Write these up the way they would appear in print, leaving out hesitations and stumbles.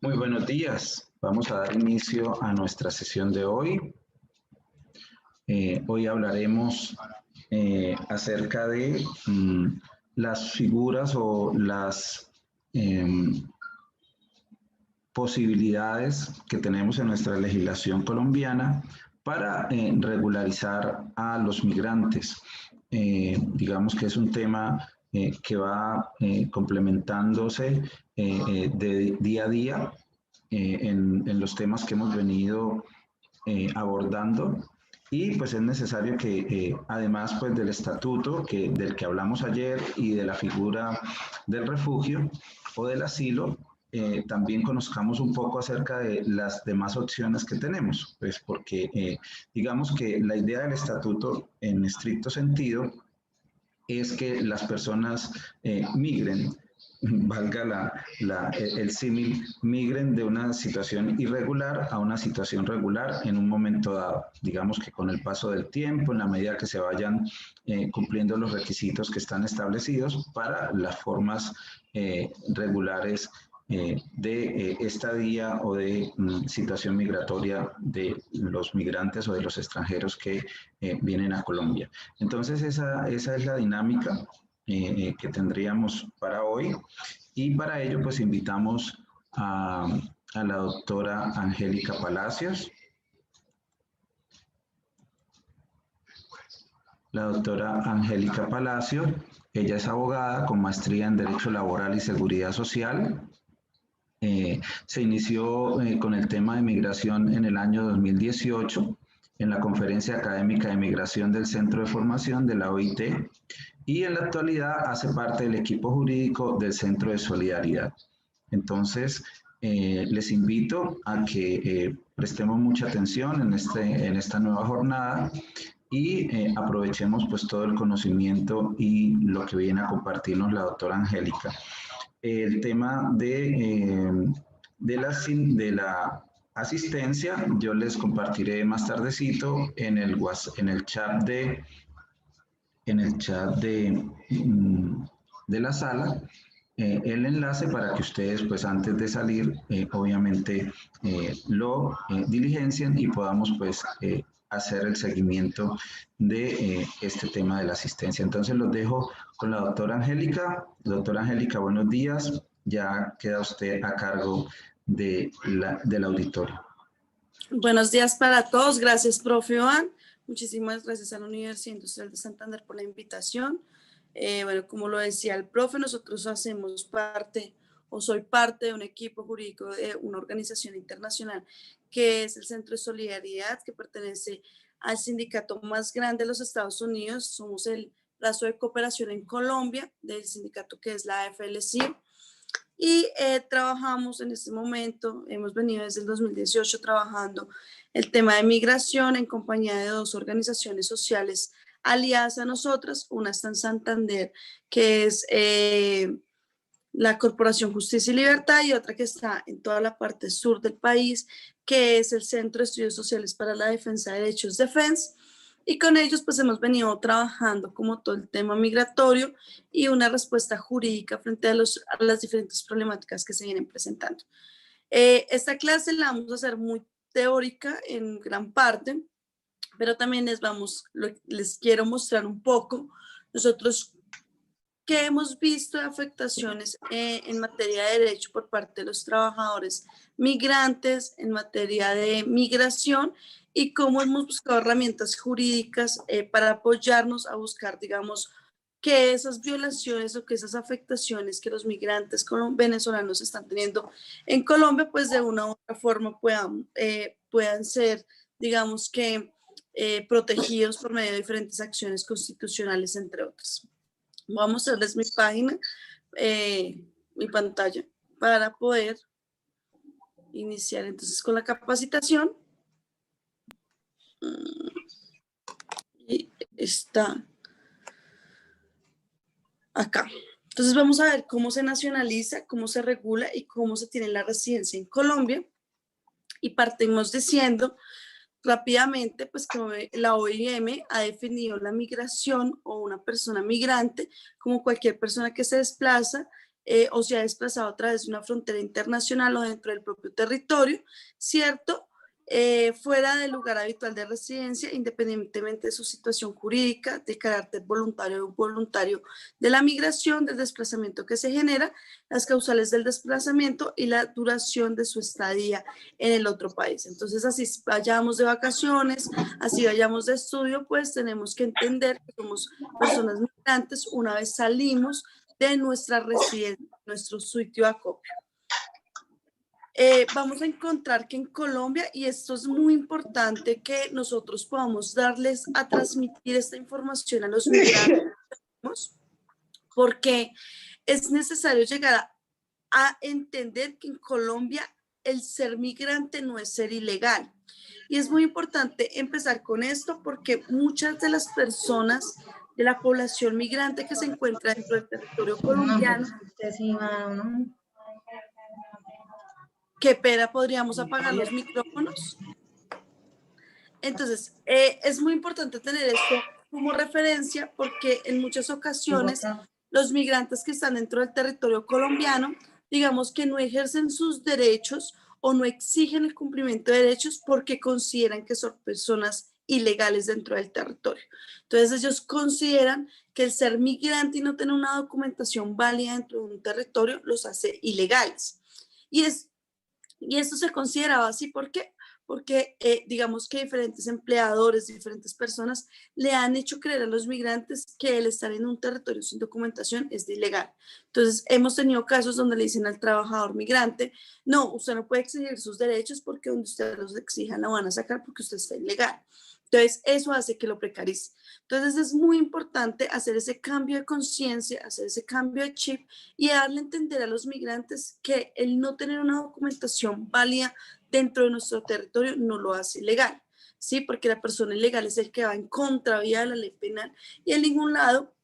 Muy buenos días. Vamos a dar inicio a nuestra sesión de hoy. Hoy hablaremos acerca de las figuras o las posibilidades que tenemos en nuestra legislación colombiana para regularizar a los migrantes. Digamos que es un tema que va complementándose de día a día en los temas que hemos venido abordando, y pues es necesario que además pues del estatuto del que hablamos ayer y de la figura del refugio o del asilo, también conozcamos un poco acerca de las demás opciones que tenemos, pues porque digamos que la idea del estatuto en estricto sentido es que las personas migren, valga el símil, migren de una situación irregular a una situación regular en un momento dado. Digamos que con el paso del tiempo, en la medida que se vayan cumpliendo los requisitos que están establecidos para las formas regulares de estadía o de situación migratoria de los migrantes o de los extranjeros que vienen a Colombia. Entonces, esa es la dinámica que tendríamos para hoy, y para ello pues invitamos a la doctora Angélica Palacios. La doctora Angélica Palacios, ella es abogada con maestría en Derecho Laboral y Seguridad Social. Se inició con el tema de migración en el año 2018 en la Conferencia Académica de Migración del Centro de Formación de la OIT, y en la actualidad hace parte del equipo jurídico del Centro de Solidaridad. Entonces, les invito a que prestemos mucha atención en esta nueva jornada y aprovechemos pues todo el conocimiento y lo que viene a compartirnos la doctora Angélica. El tema de la asistencia, yo les compartiré más tardecito en el chat de la sala el enlace para que ustedes, pues antes de salir, obviamente lo diligencien y podamos pues hacer el seguimiento de este tema de la asistencia. Entonces los dejo con la doctora Angélica. Doctora Angélica, buenos días. Ya queda usted a cargo del auditorio. Buenos días para todos. Gracias, profe Iván. Muchísimas gracias a la Universidad Industrial de Santander por la invitación. Bueno, como lo decía el profe, nosotros hacemos parte o soy parte de un equipo jurídico de una organización internacional que es el Centro de Solidaridad, que pertenece al sindicato más grande de los Estados Unidos. Somos el brazo de cooperación en Colombia del sindicato que es la AFL-CIO. Y trabajamos en este momento, hemos venido desde el 2018 trabajando el tema de migración en compañía de dos organizaciones sociales aliadas a nosotras. Una está en Santander, que es la Corporación Justicia y Libertad, y otra que está en toda la parte sur del país, que es el Centro de Estudios Sociales para la Defensa de Derechos Defense. Y con ellos pues hemos venido trabajando como todo el tema migratorio y una respuesta jurídica frente a las diferentes problemáticas que se vienen presentando. Esta clase la vamos a hacer muy teórica en gran parte, pero también les quiero mostrar un poco nosotros qué hemos visto de afectaciones en materia de derecho por parte de los trabajadores migrantes, en materia de migración, y cómo hemos buscado herramientas jurídicas para apoyarnos a buscar, digamos, que esas violaciones o que esas afectaciones que los migrantes venezolanos están teniendo en Colombia, pues de una u otra forma puedan ser, digamos que, protegidos por medio de diferentes acciones constitucionales, entre otras. Voy a mostrarles mi página, mi pantalla, para poder iniciar entonces con la capacitación. Y está acá. Entonces vamos a ver cómo se nacionaliza, cómo se regula y cómo se tiene la residencia en Colombia. Y partimos diciendo rápidamente pues que la OIM ha definido la migración o una persona migrante como cualquier persona que se desplaza o se ha desplazado a través de una frontera internacional o dentro del propio territorio, ¿cierto? Fuera del lugar habitual de residencia, independientemente de su situación jurídica, de carácter voluntario o involuntario de la migración, del desplazamiento que se genera, las causales del desplazamiento y la duración de su estadía en el otro país. Entonces, así vayamos de vacaciones, así vayamos de estudio, pues tenemos que entender que somos personas migrantes una vez salimos de nuestra residencia, nuestro sitio de acopio. Vamos a encontrar que en Colombia, y esto es muy importante que nosotros podamos darles a transmitir esta información a los migrantes, porque es necesario llegar a entender que en Colombia el ser migrante no es ser ilegal. Y es muy importante empezar con esto porque muchas de las personas de la población migrante que se encuentra dentro del territorio colombiano, qué pena, podríamos apagar los micrófonos. Entonces, es muy importante tener esto como referencia porque en muchas ocasiones los migrantes que están dentro del territorio colombiano, digamos que no ejercen sus derechos o no exigen el cumplimiento de derechos porque consideran que son personas ilegales dentro del territorio. Entonces, ellos consideran que el ser migrante y no tener una documentación válida dentro de un territorio los hace ilegales. Y esto se consideraba así, ¿por qué? Porque digamos que diferentes empleadores, diferentes personas le han hecho creer a los migrantes que el estar en un territorio sin documentación es de ilegal. Entonces, hemos tenido casos donde le dicen al trabajador migrante, no, usted no puede exigir sus derechos porque donde usted los exija la van a sacar porque usted está ilegal. Entonces, eso hace que lo precarice. Entonces, es muy importante hacer ese cambio de conciencia, hacer ese cambio de chip y darle a entender a los migrantes que el no tener una documentación válida dentro de nuestro territorio no lo hace ilegal, ¿sí? Porque la persona ilegal es el que va en contravía de la ley penal y en ningún lado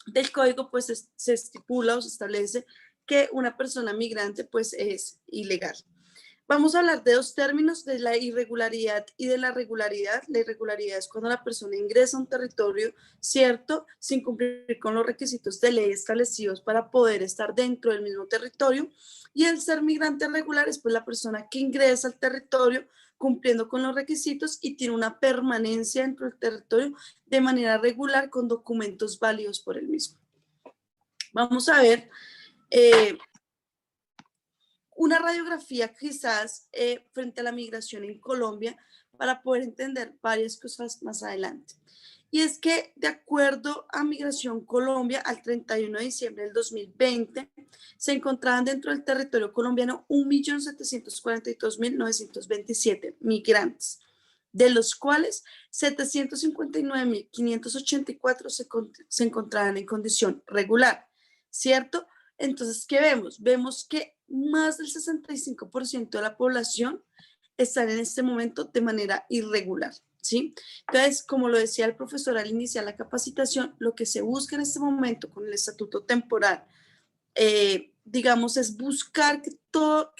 del código pues se estipula o se establece que una persona migrante pues es ilegal. Vamos a hablar de dos términos, de la irregularidad y de la regularidad. La irregularidad es cuando la persona ingresa a un territorio, ¿cierto?, sin cumplir con los requisitos de ley establecidos para poder estar dentro del mismo territorio. Y el ser migrante regular es pues la persona que ingresa al territorio cumpliendo con los requisitos y tiene una permanencia dentro del territorio de manera regular con documentos válidos por el mismo. Vamos a ver una radiografía quizás frente a la migración en Colombia para poder entender varias cosas más adelante. Y es que de acuerdo a Migración Colombia, al 31 de diciembre del 2020, se encontraban dentro del territorio colombiano 1.742.927 migrantes, de los cuales 759.584 se encontraban en condición regular, ¿cierto? Entonces, ¿qué vemos? Vemos que más del 65% de la población están en este momento de manera irregular, ¿sí? Entonces, como lo decía el profesor al iniciar la capacitación, lo que se busca en este momento con el estatuto temporal, digamos, es buscar que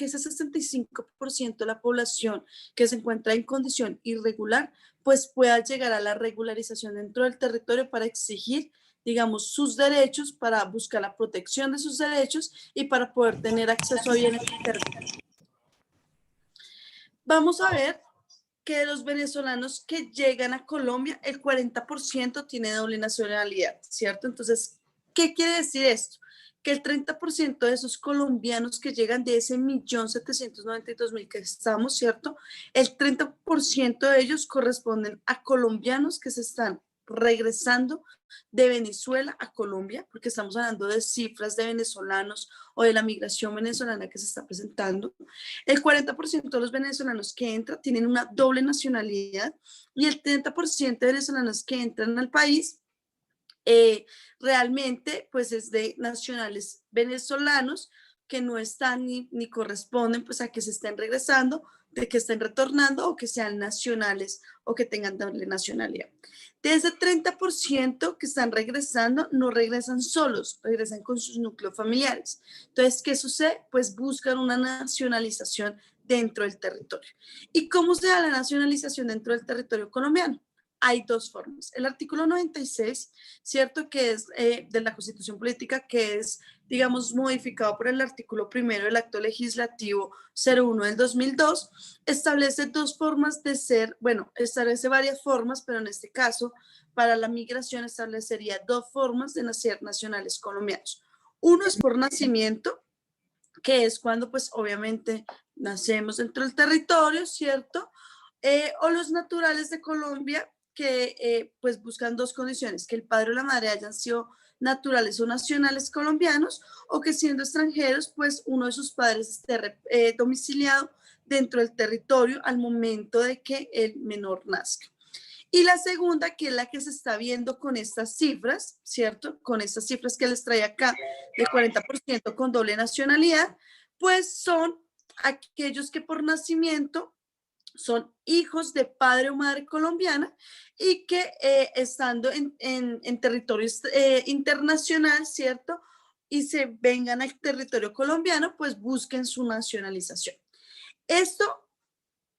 ese 65% de la población que se encuentra en condición irregular, pues pueda llegar a la regularización dentro del territorio para exigir, digamos, sus derechos, para buscar la protección de sus derechos y para poder tener acceso a bienes del territorio. Vamos a ver que de los venezolanos que llegan a Colombia, el 40% tiene doble nacionalidad, ¿cierto? Entonces, ¿qué quiere decir esto? Que el 30% de esos colombianos que llegan de ese 1.792.000 que estamos, ¿cierto? El 30% de ellos corresponden a colombianos que se están regresando de Venezuela a Colombia, porque estamos hablando de cifras de venezolanos o de la migración venezolana que se está presentando. El 40% de los venezolanos que entran tienen una doble nacionalidad y el 30% de venezolanos que entran al país realmente pues es de nacionales venezolanos que no están ni corresponden pues a que se estén regresando, de que estén retornando o que sean nacionales o que tengan doble nacionalidad. De ese 30% que están regresando, no regresan solos, regresan con sus núcleos familiares. Entonces, ¿qué sucede? Pues buscan una nacionalización dentro del territorio. ¿Y cómo se da la nacionalización dentro del territorio colombiano? hay dos formas. El artículo 96, ¿cierto? Que es de la Constitución Política, que es, digamos, modificado por el artículo primero del Acto Legislativo 01 del 2002, establece dos formas de ser, bueno, establece varias formas, pero en este caso, para la migración establecería dos formas de nacer nacionales colombianos. Uno es por nacimiento, que es cuando pues obviamente nacemos dentro del territorio, ¿cierto? O los naturales de Colombia que pues buscan dos condiciones, que el padre o la madre hayan sido naturales o nacionales colombianos o que siendo extranjeros pues uno de sus padres esté domiciliado dentro del territorio al momento de que el menor nazca. Y la segunda, que es la que se está viendo con estas cifras, ¿cierto? Con estas cifras que les trae acá de 40% con doble nacionalidad, pues son aquellos que por nacimiento son hijos de padre o madre colombiana y que estando en territorio internacional, ¿cierto? Y se vengan al territorio colombiano, pues busquen su nacionalización. Esto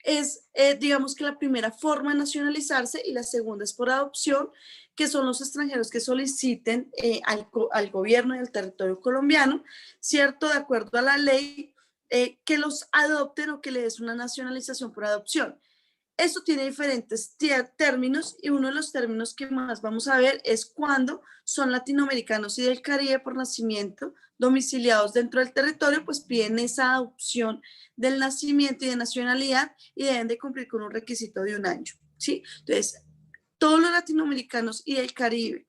es, digamos que la primera forma de nacionalizarse y la segunda es por adopción, que son los extranjeros que soliciten al gobierno y al territorio colombiano, ¿cierto? De acuerdo a la ley, que los adopten o que le des una nacionalización por adopción. Esto tiene diferentes términos y uno de los términos que más vamos a ver es cuando son latinoamericanos y del Caribe por nacimiento, domiciliados dentro del territorio, pues piden esa adopción del nacimiento y de nacionalidad y deben de cumplir con un requisito de 1 año, ¿sí? Entonces, todos los latinoamericanos y del Caribe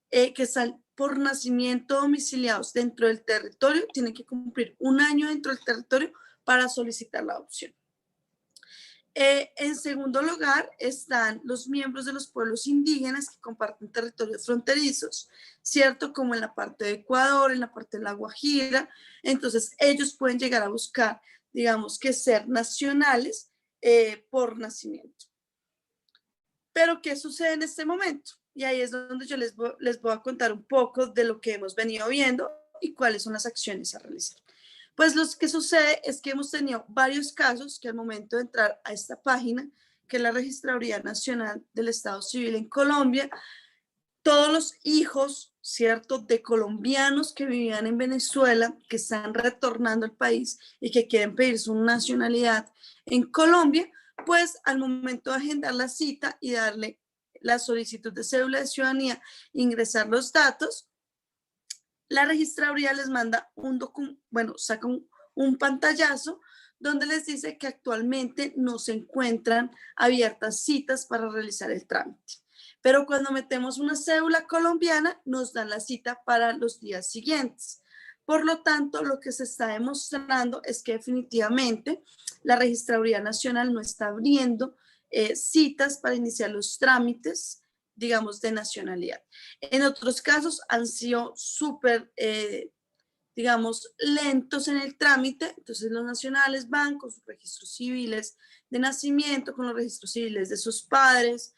que están por nacimiento domiciliados dentro del territorio tienen que cumplir 1 año dentro del territorio para solicitar la adopción. En segundo lugar están los miembros de los pueblos indígenas que comparten territorios fronterizos, ¿cierto? Como en la parte de Ecuador, en la parte de La Guajira. Entonces, ellos pueden llegar a buscar, digamos que ser nacionales por nacimiento. Pero, ¿qué sucede en este momento? Y ahí es donde yo les voy a contar un poco de lo que hemos venido viendo y cuáles son las acciones a realizar. Pues lo que sucede es que hemos tenido varios casos que al momento de entrar a esta página, que es la Registraduría Nacional del Estado Civil en Colombia, todos los hijos, ¿cierto?, de colombianos que vivían en Venezuela, que están retornando al país y que quieren pedir su nacionalidad en Colombia, pues al momento de agendar la cita y darle la solicitud de cédula de ciudadanía, ingresar los datos, la registraduría les manda saca un pantallazo donde les dice que actualmente no se encuentran abiertas citas para realizar el trámite. Pero cuando metemos una cédula colombiana, nos dan la cita para los días siguientes. Por lo tanto, lo que se está demostrando es que definitivamente la Registraduría Nacional no está abriendo citas para iniciar los trámites, digamos, de nacionalidad. En otros casos han sido súper, digamos, lentos en el trámite, entonces los nacionales van con sus registros civiles de nacimiento, con los registros civiles de sus padres,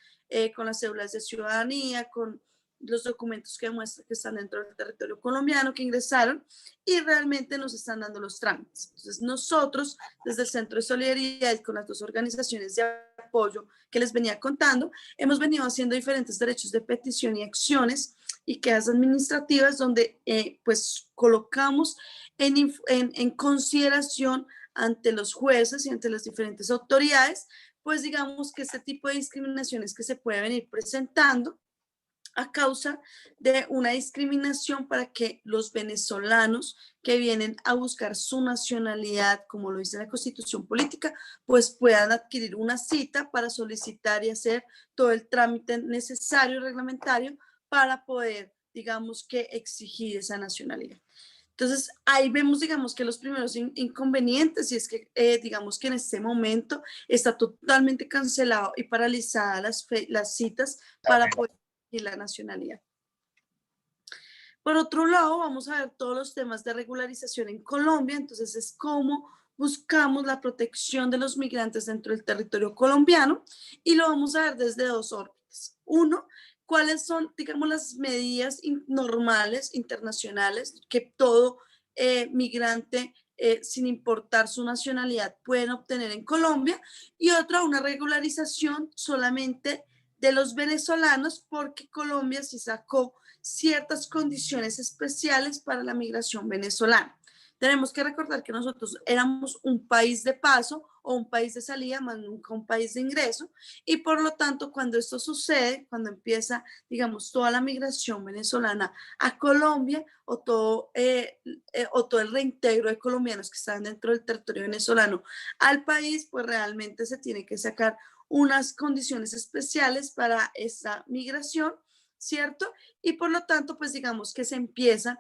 con las cédulas de ciudadanía, con los documentos que demuestran que están dentro del territorio colombiano, que ingresaron y realmente nos están dando los trámites. Entonces nosotros, desde el Centro de Solidaridad y con las dos organizaciones de apoyo que les venía contando, hemos venido haciendo diferentes derechos de petición y acciones y quejas administrativas donde pues colocamos en consideración ante los jueces y ante las diferentes autoridades, pues digamos que este tipo de discriminaciones que se puede venir presentando a causa de una discriminación para que los venezolanos que vienen a buscar su nacionalidad, como lo dice la Constitución Política, pues puedan adquirir una cita para solicitar y hacer todo el trámite necesario y reglamentario para poder, digamos que, exigir esa nacionalidad. Entonces, ahí vemos, digamos, que los primeros inconvenientes, y es que, digamos, que en este momento está totalmente cancelado y paralizada las citas para poder y la nacionalidad. Por otro lado, vamos a ver todos los temas de regularización en Colombia, entonces es cómo buscamos la protección de los migrantes dentro del territorio colombiano y lo vamos a ver desde dos órbitas. Uno, cuáles son, digamos, las medidas normales internacionales que todo migrante, sin importar su nacionalidad, pueden obtener en Colombia, y otra, una regularización solamente de los venezolanos, porque Colombia sí sacó ciertas condiciones especiales para la migración venezolana. Tenemos que recordar que nosotros éramos un país de paso o un país de salida, más nunca un país de ingreso, y por lo tanto, cuando esto sucede, cuando empieza, digamos, toda la migración venezolana a Colombia o todo el reintegro de colombianos que están dentro del territorio venezolano al país, pues realmente se tiene que sacar unas condiciones especiales para esta migración, ¿cierto? Y por lo tanto, pues digamos que se empieza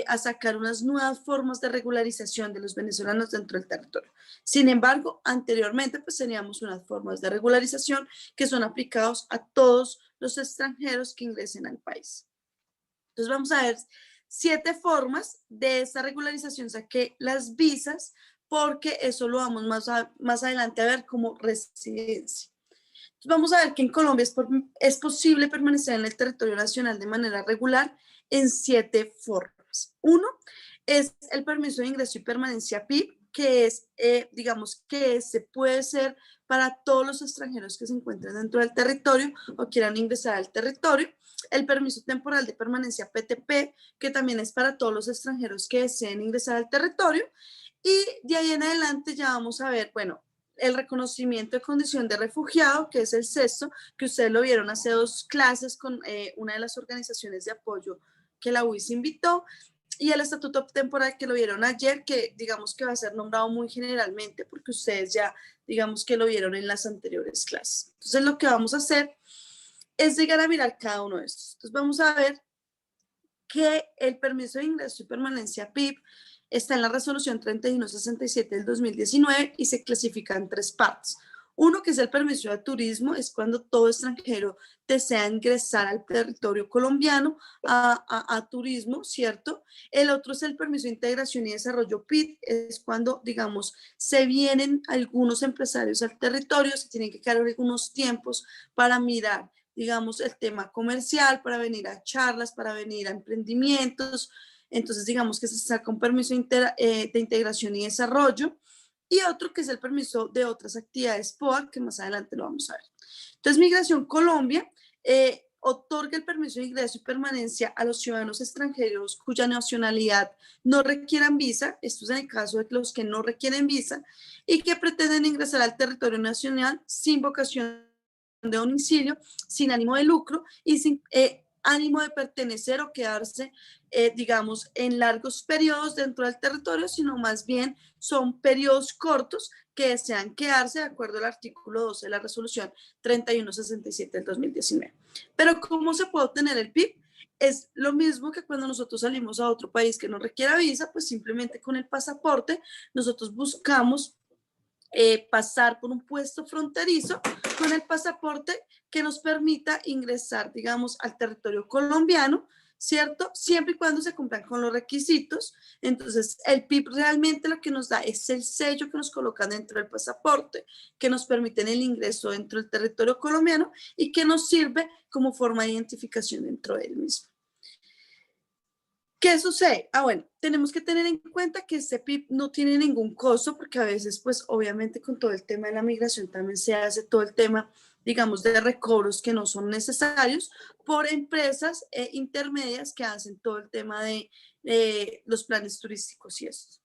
a sacar unas nuevas formas de regularización de los venezolanos dentro del territorio. Sin embargo, anteriormente pues teníamos unas formas de regularización que son aplicados a todos los extranjeros que ingresen al país. Entonces vamos a ver 7 formas de esta regularización. Saqué las visas porque eso lo vamos más adelante a ver como residencia. Entonces vamos a ver que en Colombia es posible permanecer en el territorio nacional de manera regular en 7 formas. Uno es el permiso de ingreso y permanencia PIB, que es, digamos, que se puede ser para todos los extranjeros que se encuentren dentro del territorio o quieran ingresar al territorio. El permiso temporal de permanencia PTP, que también es para todos los extranjeros que deseen ingresar al territorio. Y de ahí en adelante ya vamos a ver, bueno, el reconocimiento de condición de refugiado, que es el sexto, que ustedes lo vieron hace 2 clases con una de las organizaciones de apoyo que la UIS invitó, y el estatuto temporal que lo vieron ayer, que digamos que va a ser nombrado muy generalmente porque ustedes ya digamos que lo vieron en las anteriores clases. Entonces lo que vamos a hacer es llegar a mirar cada uno de estos. Entonces vamos a ver que el permiso de ingreso y permanencia PIB está en la resolución 3167 del 2019 y se clasifica en 3 partes. Uno, que es el permiso de turismo, es cuando todo extranjero desea ingresar al territorio colombiano a turismo, ¿cierto? El otro es el permiso de integración y desarrollo PID, es cuando, digamos, se vienen algunos empresarios al territorio, se tienen que quedar algunos tiempos para mirar, digamos, el tema comercial, para venir a charlas, para venir a emprendimientos. Entonces, digamos que se saca un permiso de integración y desarrollo, y otro que es el permiso de otras actividades POA, que más adelante lo vamos a ver. Entonces, Migración Colombia otorga el permiso de ingreso y permanencia a los ciudadanos extranjeros cuya nacionalidad no requieran visa, esto es en el caso de los que no requieren visa, y que pretenden ingresar al territorio nacional sin vocación de domicilio, sin ánimo de lucro y sin ánimo de pertenecer o quedarse, digamos, en largos periodos dentro del territorio, sino más bien son periodos cortos que desean quedarse de acuerdo al artículo 12 de la resolución 3167 del 2019. Pero ¿cómo se puede obtener el PIB? Es lo mismo que cuando nosotros salimos a otro país que no requiera visa, pues simplemente con el pasaporte nosotros buscamos pasar por un puesto fronterizo con el pasaporte que nos permita ingresar, digamos, al territorio colombiano, ¿cierto? Siempre y cuando se cumplan con los requisitos. Entonces, el PIB realmente lo que nos da es el sello que nos colocan dentro del pasaporte, que nos permiten el ingreso dentro del territorio colombiano y que nos sirve como forma de identificación dentro de él mismo. ¿Qué sucede? Bueno, tenemos que tener en cuenta que este PIB no tiene ningún costo porque a veces, pues obviamente con todo el tema de la migración también se hace todo el tema, digamos, de recobros que no son necesarios por empresas intermedias que hacen todo el tema de los planes turísticos y eso.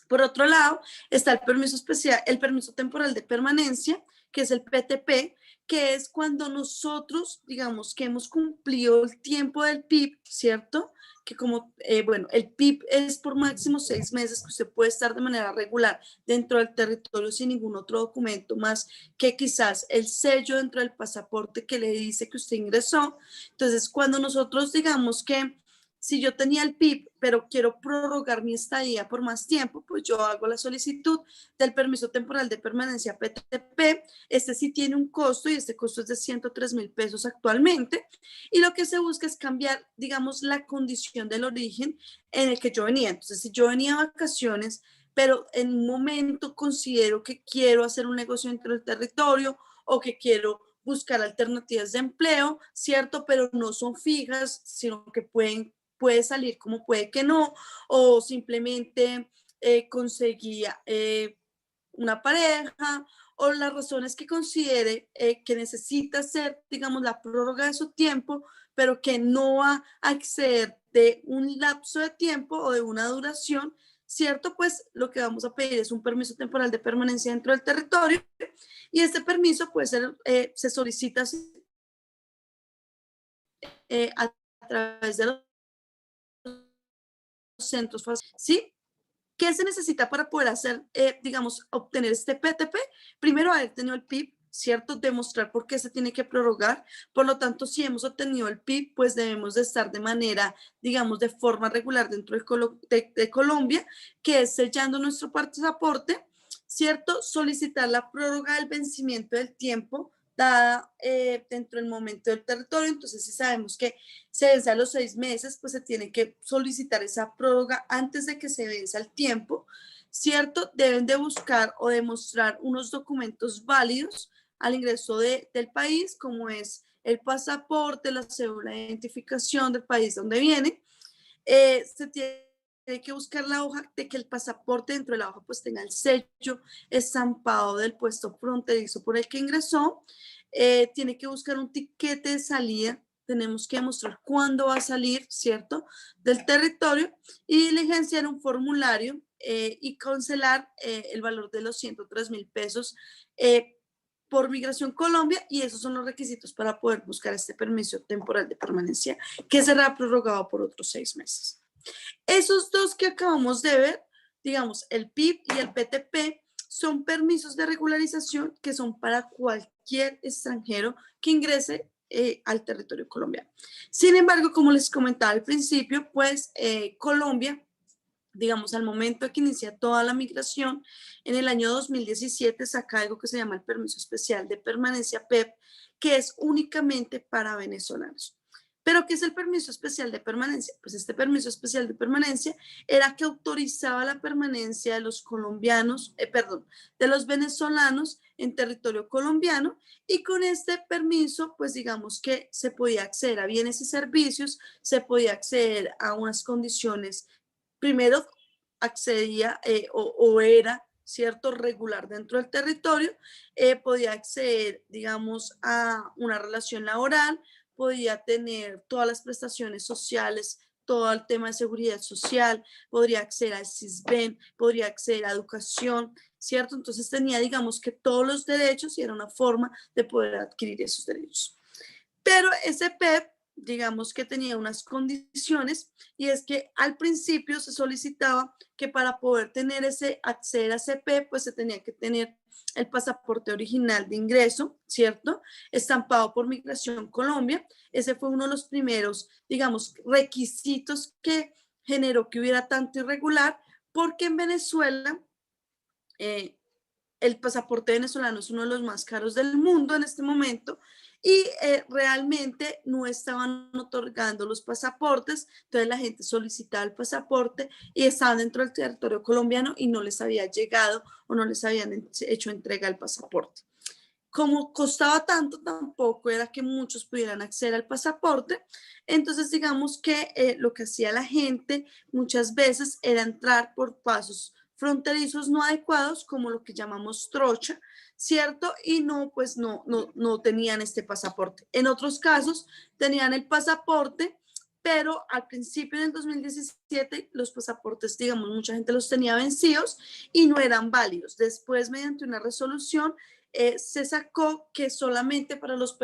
Por otro lado, está el permiso especial, el permiso temporal de permanencia, que es el PTP, que es cuando nosotros, digamos, que hemos cumplido el tiempo del PIB, ¿cierto? Que como, bueno, el PIB es por máximo 6 meses que usted puede estar de manera regular dentro del territorio sin ningún otro documento más que quizás el sello dentro del pasaporte que le dice que usted ingresó. Entonces, cuando nosotros digamos que si yo tenía el PIB, pero quiero prorrogar mi estadía por más tiempo, pues yo hago la solicitud del permiso temporal de permanencia PTP. Este sí tiene un costo y este costo es de 103,000 pesos actualmente. Y lo que se busca es cambiar, digamos, la condición del origen en el que yo venía. Entonces, si yo venía a vacaciones, pero en un momento considero que quiero hacer un negocio dentro del territorio o que quiero buscar alternativas de empleo, ¿cierto? Pero no son fijas, sino que puede salir como puede que no, o simplemente conseguía una pareja o las razones que considere que necesita hacer, digamos, la prórroga de su tiempo, pero que no va a exceder de un lapso de tiempo o de una duración, ¿cierto? Pues lo que vamos a pedir es un permiso temporal de permanencia dentro del territorio y este permiso puede ser, se solicita a través de los centros, ¿sí? ¿Qué se necesita para poder hacer, digamos, obtener este PTP? Primero, haber tenido el PIB, ¿cierto? Demostrar por qué se tiene que prorrogar. Por lo tanto, si hemos obtenido el PIB, pues debemos de estar de manera, digamos, de forma regular dentro de Colombia, que es sellando nuestro pasaporte, ¿cierto? Solicitar la prórroga del vencimiento del tiempo dada dentro del momento del territorio. Entonces, si sabemos que se vence a los 6 meses, pues se tiene que solicitar esa prórroga antes de que se venza el tiempo, ¿cierto? Deben de buscar o demostrar unos documentos válidos al ingreso del país, como es el pasaporte, la cédula de identificación del país donde viene. Se tiene que buscar la hoja de que el pasaporte dentro de la hoja pues tenga el sello estampado del puesto fronterizo por el que ingresó. Tiene que buscar un tiquete de salida, tenemos que demostrar cuándo va a salir, ¿cierto?, del territorio y diligenciar un formulario y cancelar el valor de los 103.000 pesos por Migración Colombia, y esos son los requisitos para poder buscar este permiso temporal de permanencia que será prorrogado por otros 6 meses. Esos dos que acabamos de ver, digamos, el PIB y el PTP, son permisos de regularización que son para cualquier extranjero que ingrese al territorio colombiano. Sin embargo, como les comentaba al principio, pues Colombia, digamos, al momento que inicia toda la migración, en el año 2017 saca algo que se llama el permiso especial de permanencia PEP, que es únicamente para venezolanos. ¿Pero qué es el permiso especial de permanencia? Pues este permiso especial de permanencia era que autorizaba la permanencia de los colombianos, de los venezolanos en territorio colombiano, y con este permiso, pues digamos que se podía acceder a bienes y servicios, se podía acceder a unas condiciones. Primero accedía o era, ¿cierto?, regular dentro del territorio, podía acceder, digamos, a una relación laboral, podía tener todas las prestaciones sociales, todo el tema de seguridad social, podría acceder al SISBEN, podría acceder a educación, ¿cierto? Entonces tenía, digamos, que todos los derechos y era una forma de poder adquirir esos derechos. Pero ese PEP, digamos que tenía unas condiciones, y es que al principio se solicitaba que para poder tener acceder a ese PEP, pues se tenía que tener el pasaporte original de ingreso, ¿cierto? Estampado por Migración Colombia. Ese fue uno de los primeros, digamos, requisitos que generó que hubiera tanto irregular, porque en Venezuela el pasaporte venezolano es uno de los más caros del mundo en este momento, y realmente no estaban otorgando los pasaportes, entonces la gente solicitaba el pasaporte y estaban dentro del territorio colombiano y no les había llegado o no les habían hecho entrega del pasaporte. Como costaba tanto, tampoco era que muchos pudieran acceder al pasaporte, entonces digamos que lo que hacía la gente muchas veces era entrar por pasos fronterizos no adecuados, como lo que llamamos trocha, ¿cierto? Y no, pues no tenían este pasaporte. En otros casos tenían el pasaporte, pero al principio en el 2017 los pasaportes, digamos, mucha gente los tenía vencidos y no eran válidos. Después, mediante una resolución, se sacó que solamente para los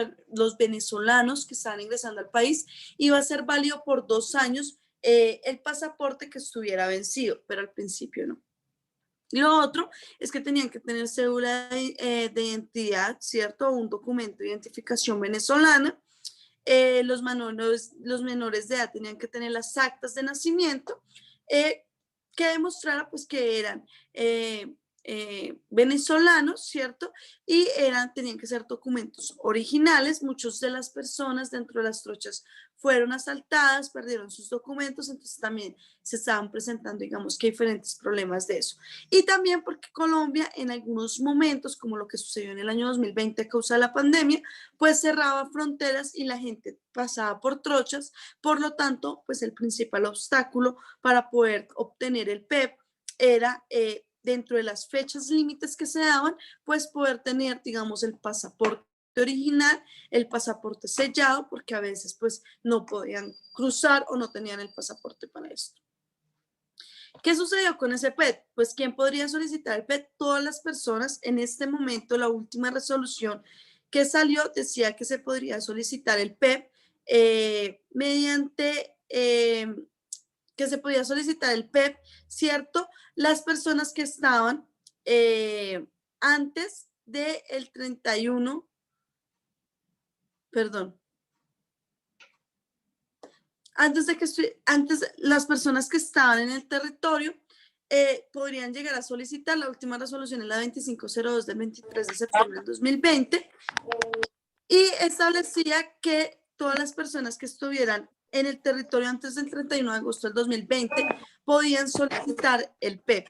venezolanos que estaban ingresando al país iba a ser válido por 2 años el pasaporte que estuviera vencido, pero al principio no. Lo otro es que tenían que tener cédula de identidad, ¿cierto? Un documento de identificación venezolana. Los menores de edad tenían que tener las actas de nacimiento que demostrara pues que eran venezolanos, ¿cierto? Y tenían que ser documentos originales. Muchas de las personas dentro de las trochas fueron asaltadas, perdieron sus documentos, entonces también se estaban presentando, digamos, que diferentes problemas de eso. Y también porque Colombia en algunos momentos, como lo que sucedió en el año 2020 a causa de la pandemia, pues cerraba fronteras y la gente pasaba por trochas, por lo tanto, pues el principal obstáculo para poder obtener el PEP era dentro de las fechas límites que se daban, pues poder tener, digamos, el pasaporte original, el pasaporte sellado, porque a veces pues no podían cruzar o no tenían el pasaporte para esto. ¿Qué sucedió con ese PET? Pues ¿quién podría solicitar el PET? Todas las personas. En este momento, la última resolución que salió decía que se podría solicitar el PEP mediante, que se podía solicitar el PEP, ¿cierto? Las personas que estaban antes del 31, perdón, antes las personas que estaban en el territorio podrían llegar a solicitar. La última resolución es la 2502 del 23 de septiembre del 2020 y establecía que todas las personas que estuvieran en el territorio antes del 31 de agosto del 2020 podían solicitar el PEP,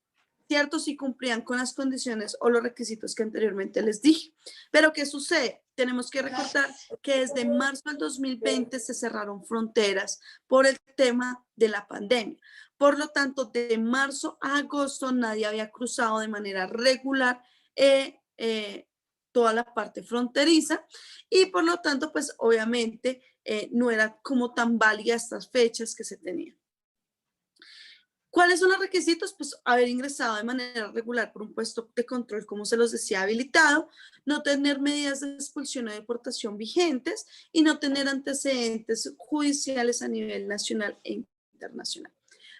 ¿cierto? Si cumplían con las condiciones o los requisitos que anteriormente les dije. Pero ¿qué sucede? Tenemos que recordar que desde marzo del 2020 se cerraron fronteras por el tema de la pandemia. Por lo tanto, de marzo a agosto nadie había cruzado de manera regular toda la parte fronteriza y por lo tanto, pues obviamente no era como tan válida estas fechas que se tenían. ¿Cuáles son los requisitos? Pues haber ingresado de manera regular por un puesto de control, como se los decía, habilitado, no tener medidas de expulsión o deportación vigentes y no tener antecedentes judiciales a nivel nacional e internacional.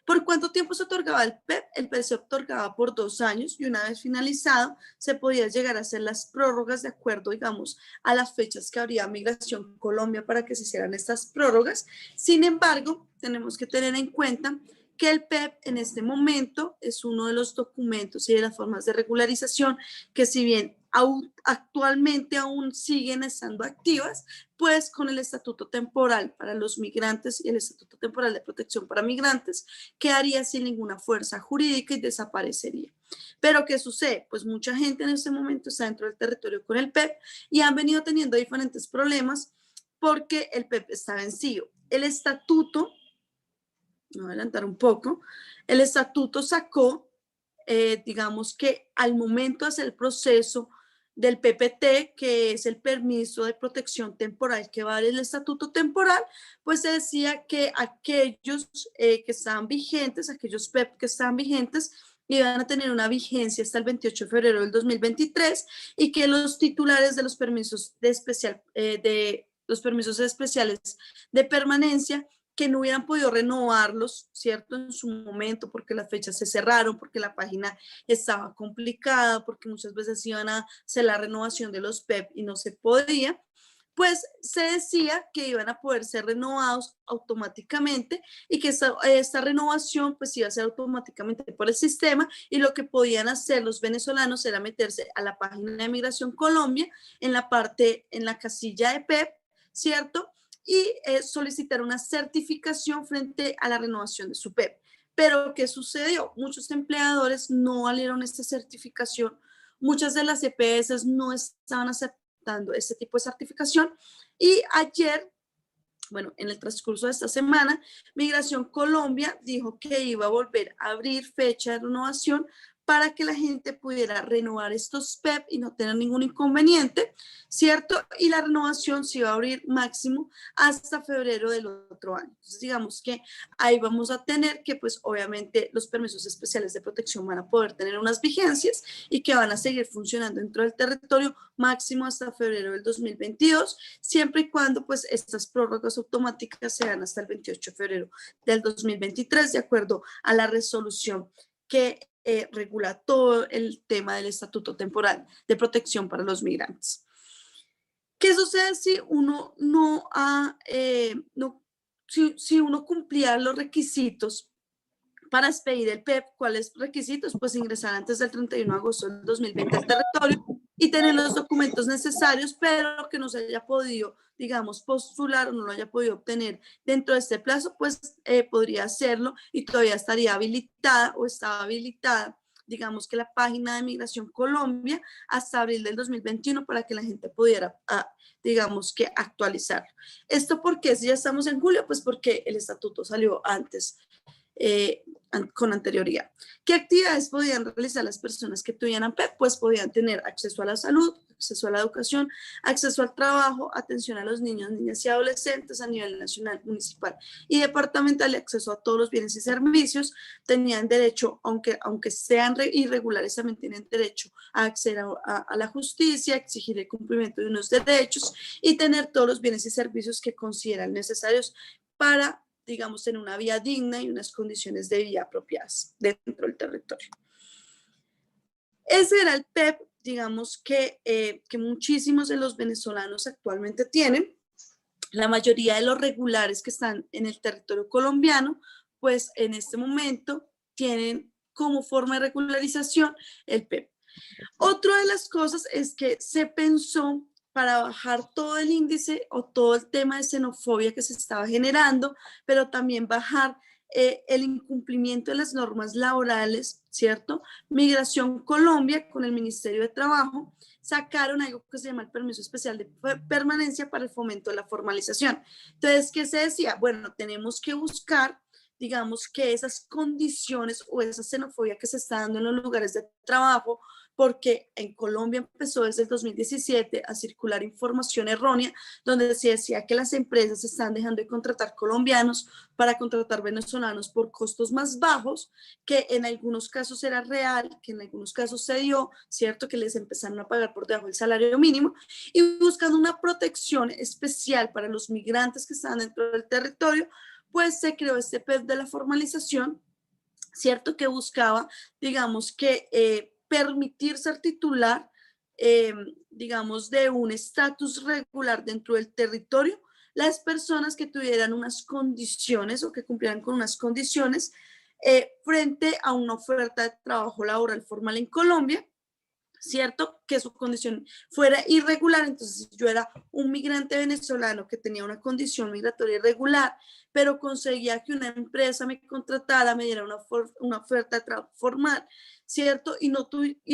¿Por cuánto tiempo se otorgaba el PEP? El PEP se otorgaba por 2 años y una vez finalizado se podía llegar a hacer las prórrogas de acuerdo, digamos, a las fechas que habría Migración Colombia para que se hicieran estas prórrogas. Sin embargo, tenemos que tener en cuenta que el PEP en este momento es uno de los documentos y de las formas de regularización que si bien actualmente aún siguen estando activas, pues con el estatuto temporal para los migrantes y el estatuto temporal de protección para migrantes quedaría sin ninguna fuerza jurídica y desaparecería. Pero ¿qué sucede? Pues mucha gente en este momento está dentro del territorio con el PEP y han venido teniendo diferentes problemas porque el PEP está vencido. El estatuto, me voy a adelantar un poco, el estatuto sacó, digamos que al momento de hacer el proceso del PPT, que es el permiso de protección temporal que va a dar el estatuto temporal, pues se decía que aquellos que estaban vigentes, aquellos PEP que estaban vigentes, iban a tener una vigencia hasta el 28 de febrero del 2023 y que los titulares de los permisos los permisos especiales de permanencia que no hubieran podido renovarlos, ¿cierto? En su momento, porque las fechas se cerraron, porque la página estaba complicada, porque muchas veces iban a hacer la renovación de los PEP y no se podía, pues se decía que iban a poder ser renovados automáticamente y que esta renovación pues iba a ser automáticamente por el sistema y lo que podían hacer los venezolanos era meterse a la página de Migración Colombia en la casilla de PEP, ¿cierto? Y solicitar una certificación frente a la renovación de su PEP. Pero, ¿qué sucedió? Muchos empleadores no valieron esta certificación, muchas de las EPS no estaban aceptando este tipo de certificación y ayer, bueno, en el transcurso de esta semana, Migración Colombia dijo que iba a volver a abrir fecha de renovación para que la gente pudiera renovar estos PEP y no tener ningún inconveniente, ¿cierto? Y la renovación se iba a abrir máximo hasta febrero del otro año. Entonces, digamos que ahí vamos a tener que, pues, obviamente, los permisos especiales de protección van a poder tener unas vigencias y que van a seguir funcionando dentro del territorio máximo hasta febrero del 2022, siempre y cuando, pues, estas prórrogas automáticas sean hasta el 28 de febrero del 2023, de acuerdo a la resolución que regula todo el tema del estatuto temporal de protección para los migrantes. ¿Qué sucede si uno si uno cumplía los requisitos para expedir el PEP? ¿Cuáles requisitos? Pues ingresar antes del 31 de agosto del 2020 al territorio y tener los documentos necesarios, pero que no se haya podido, digamos, postular o no lo haya podido obtener dentro de este plazo, pues podría hacerlo y todavía estaría habilitada o estaba habilitada, digamos que la página de Migración Colombia hasta abril del 2021 para que la gente pudiera, digamos que actualizarlo. ¿Esto por qué? Si ya estamos en julio, pues porque el estatuto salió antes con anterioridad. ¿Qué actividades podían realizar las personas que tuvieran PEP? Pues podían tener acceso a la salud, acceso a la educación, acceso al trabajo, atención a los niños, niñas y adolescentes a nivel nacional, municipal y departamental, y acceso a todos los bienes y servicios. Tenían derecho, aunque sean irregulares, también tienen derecho a acceder a la justicia, exigir el cumplimiento de unos derechos y tener todos los bienes y servicios que consideran necesarios para, digamos, tener una vida digna y unas condiciones de vida apropiadas dentro del territorio. Ese era el PEP, digamos, que muchísimos de los venezolanos actualmente tienen. La mayoría de los regulares que están en el territorio colombiano, pues en este momento tienen como forma de regularización el PEP. Otra de las cosas es que se pensó para bajar todo el índice o todo el tema de xenofobia que se estaba generando, pero también bajar el incumplimiento de las normas laborales, ¿cierto? Migración Colombia con el Ministerio de Trabajo sacaron algo que se llama el permiso especial de permanencia para el fomento de la formalización. Entonces, ¿qué se decía? Bueno, tenemos que buscar, digamos, que esas condiciones o esa xenofobia que se está dando en los lugares de trabajo, porque en Colombia empezó desde el 2017 a circular información errónea donde se decía que las empresas están dejando de contratar colombianos para contratar venezolanos por costos más bajos, que en algunos casos era real, que en algunos casos se dio, ¿cierto? Que les empezaron a pagar por debajo del salario mínimo y buscando una protección especial para los migrantes que están dentro del territorio, pues se creó este PEP de la formalización, ¿cierto? Que buscaba, digamos, que permitir ser titular, digamos, de un estatus regular dentro del territorio, las personas que tuvieran unas condiciones o que cumplieran con unas condiciones frente a una oferta de trabajo laboral formal en Colombia, ¿cierto? Que su condición fuera irregular. Entonces, si yo era un migrante venezolano que tenía una condición migratoria irregular, pero conseguía que una empresa me contratara, me diera una oferta de trabajo formal, ¿cierto? Y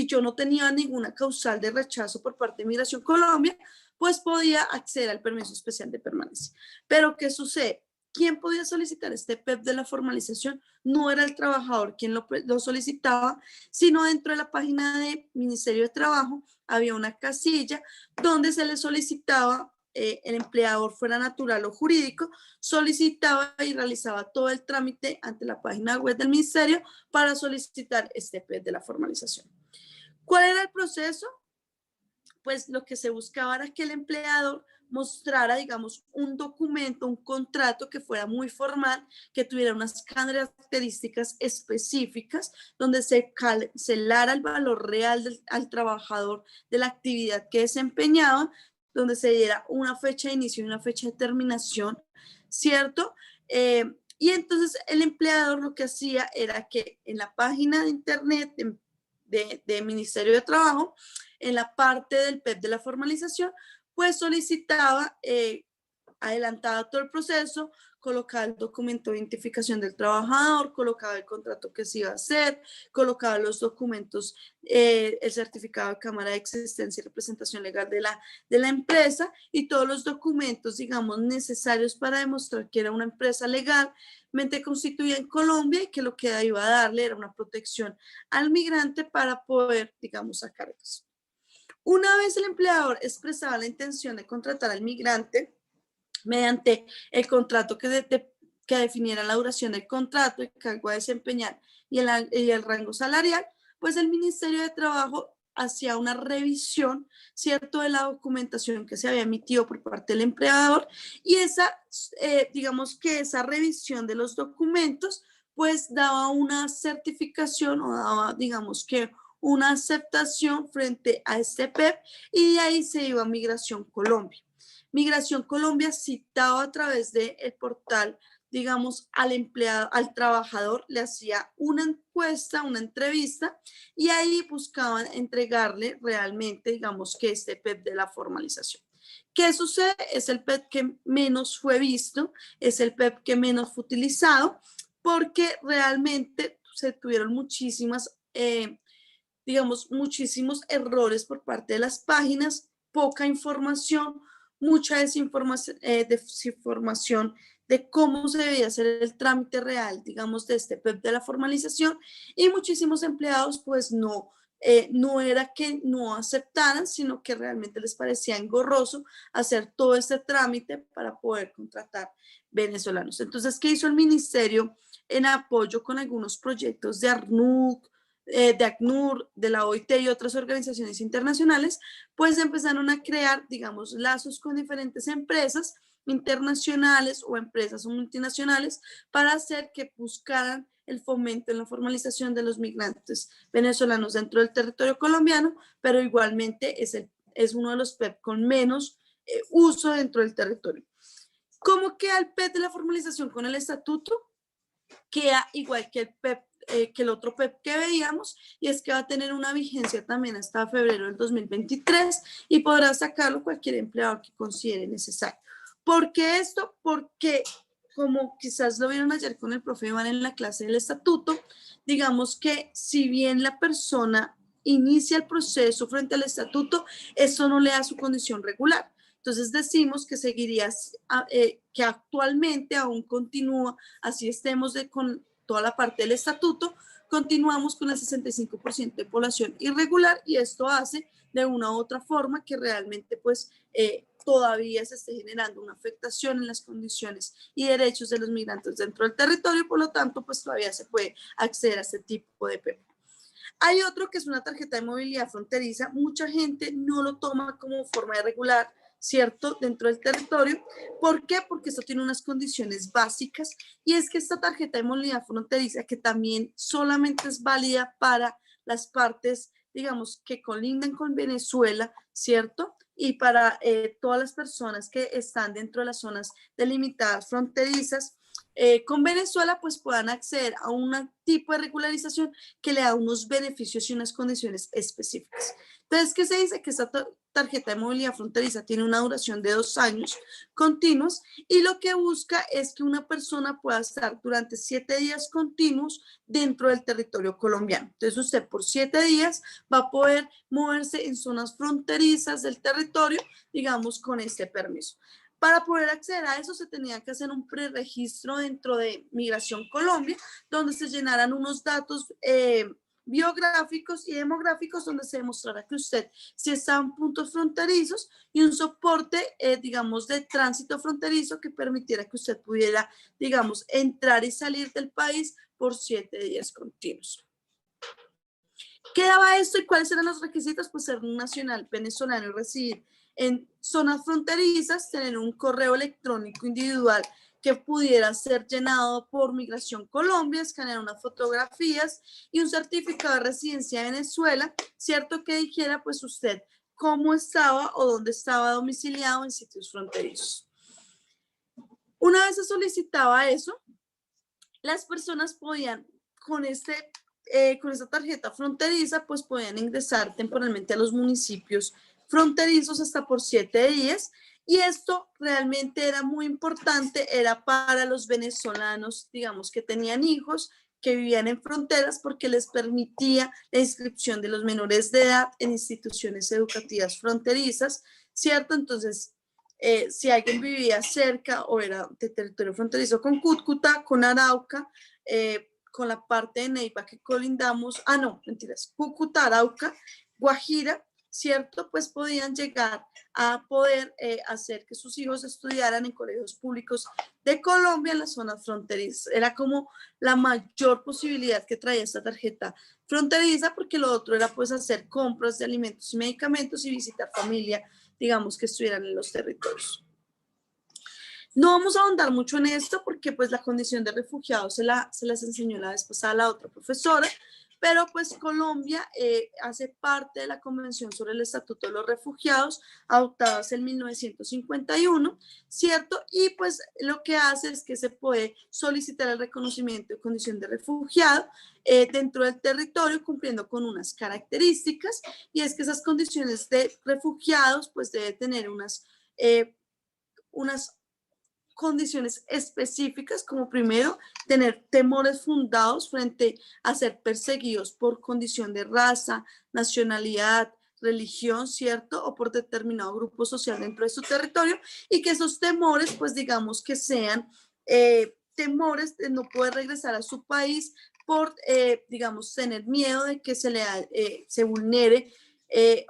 yo no tenía ninguna causal de rechazo por parte de Migración Colombia, pues podía acceder al permiso especial de permanencia. Pero, ¿qué sucede? ¿Quién podía solicitar este PEP de la formalización? No era el trabajador quien lo solicitaba, sino dentro de la página del Ministerio de Trabajo había una casilla donde se le solicitaba, el empleador fuera natural o jurídico, solicitaba y realizaba todo el trámite ante la página web del ministerio para solicitar este PEP de la formalización. ¿Cuál era el proceso? Pues lo que se buscaba era que el empleador mostrara, digamos, un documento, un contrato que fuera muy formal, que tuviera unas características específicas, donde se cancelara el valor real al trabajador de la actividad que desempeñaba, donde se diera una fecha de inicio y una fecha de terminación, ¿cierto? Y entonces el empleador lo que hacía era que en la página de internet de Ministerio de Trabajo, en la parte del PEP de la formalización, pues solicitaba, adelantaba todo el proceso, colocaba el documento de identificación del trabajador, colocaba el contrato que se iba a hacer, colocaba los documentos, el certificado de cámara de existencia y representación legal de la empresa y todos los documentos, digamos, necesarios para demostrar que era una empresa legalmente constituida en Colombia y que lo que iba a darle era una protección al migrante para poder, digamos, sacar eso. Una vez el empleador expresaba la intención de contratar al migrante mediante el contrato que definiera la duración del contrato, el cargo a desempeñar y el rango salarial, pues el Ministerio de Trabajo hacía una revisión, ¿cierto?, de la documentación que se había emitido por parte del empleador y digamos que esa revisión de los documentos, pues daba una certificación o daba, digamos que una aceptación frente a este PEP y de ahí se iba a Migración Colombia. Migración Colombia citaba a través del portal, digamos, al empleado, al trabajador, le hacía una encuesta, una entrevista y ahí buscaban entregarle realmente, digamos, que este PEP de la formalización. ¿Qué sucede? Es el PEP que menos fue visto, es el PEP que menos fue utilizado porque realmente se tuvieron muchísimos errores por parte de las páginas, poca información, mucha desinformación de cómo se debía hacer el trámite real, digamos, de este PEP de la formalización, y muchísimos empleados pues no era que no aceptaran, sino que realmente les parecía engorroso hacer todo este trámite para poder contratar venezolanos. Entonces, ¿qué hizo el ministerio en apoyo con algunos proyectos de ARNUC, de ACNUR, de la OIT y otras organizaciones internacionales? Pues empezaron a crear, digamos, lazos con diferentes empresas internacionales o empresas multinacionales para hacer que buscaran el fomento en la formalización de los migrantes venezolanos dentro del territorio colombiano, pero igualmente es uno de los PEP con menos uso dentro del territorio. ¿Cómo queda el PEP de la formalización con el estatuto? Queda igual que el PEP, que el otro PEP que veíamos, y es que va a tener una vigencia también hasta febrero del 2023 y podrá sacarlo cualquier empleador que considere necesario. ¿Por qué esto? Porque, como quizás lo vieron ayer con el profe Iván en la clase del estatuto, digamos que si bien la persona inicia el proceso frente al estatuto, eso no le da su condición regular. Entonces decimos que seguiría, que actualmente aún continúa, así estemos con toda la parte del estatuto, continuamos con el 65% de población irregular, y esto hace de una u otra forma que realmente pues todavía se esté generando una afectación en las condiciones y derechos de los migrantes dentro del territorio, y por lo tanto pues todavía se puede acceder a este tipo de PEP. Hay otro que es una tarjeta de movilidad fronteriza. Mucha gente no lo toma como forma de regular, ¿cierto?, dentro del territorio. ¿Por qué? Porque esto tiene unas condiciones básicas, y es que esta tarjeta de movilidad fronteriza, que también solamente es válida para las partes, digamos, que colindan con Venezuela, ¿cierto?, y para todas las personas que están dentro de las zonas delimitadas fronterizas con Venezuela, pues puedan acceder a un tipo de regularización que le da unos beneficios y unas condiciones específicas. Entonces, ¿qué se dice? Que esta tarjeta de movilidad fronteriza tiene una duración de 2 años continuos, y lo que busca es que una persona pueda estar durante 7 días continuos dentro del territorio colombiano. Entonces, usted por 7 días va a poder moverse en zonas fronterizas del territorio, digamos, con este permiso. Para poder acceder a eso se tenía que hacer un preregistro dentro de Migración Colombia, donde se llenaran unos datos biográficos y demográficos, donde se demostrara que usted sí estaba en puntos fronterizos, y un soporte, digamos, de tránsito fronterizo que permitiera que usted pudiera, digamos, entrar y salir del país por 7 días continuos. ¿Qué daba esto y cuáles eran los requisitos? Pues ser un nacional venezolano y residir en zonas fronterizas, tener un correo electrónico individual que pudiera ser llenado por Migración Colombia, escanear unas fotografías y un certificado de residencia de Venezuela, cierto, que dijera pues usted cómo estaba o dónde estaba domiciliado en sitios fronterizos. Una vez se solicitaba eso, las personas podían con esta tarjeta fronteriza, pues podían ingresar temporalmente a los municipios fronterizos hasta por 7 días, y esto realmente era muy importante, era para los venezolanos, digamos, que tenían hijos, que vivían en fronteras, porque les permitía la inscripción de los menores de edad en instituciones educativas fronterizas, ¿cierto? Entonces, si alguien vivía cerca o era de territorio fronterizo con Cúcuta, con Arauca, con la parte de Neiva que colindamos, Cúcuta, Arauca, Guajira, ¿cierto? Pues podían llegar a poder hacer que sus hijos estudiaran en colegios públicos de Colombia en las zonas fronterizas. Era como la mayor posibilidad que traía esta tarjeta fronteriza, porque lo otro era pues hacer compras de alimentos y medicamentos y visitar familia, digamos, que estuvieran en los territorios. No vamos a ahondar mucho en esto porque pues la condición de refugiados se las enseñó la vez pasada la otra profesora, pero pues Colombia hace parte de la Convención sobre el Estatuto de los Refugiados, adoptada en 1951, ¿cierto? Y pues lo que hace es que se puede solicitar el reconocimiento de condición de refugiado dentro del territorio, cumpliendo con unas características, y es que esas condiciones de refugiados pues debe tener unas condiciones específicas, como primero, tener temores fundados frente a ser perseguidos por condición de raza, nacionalidad, religión, ¿cierto? O por determinado grupo social dentro de su territorio, y que esos temores, pues digamos que sean temores de no poder regresar a su país por, digamos, tener miedo de que se vulnere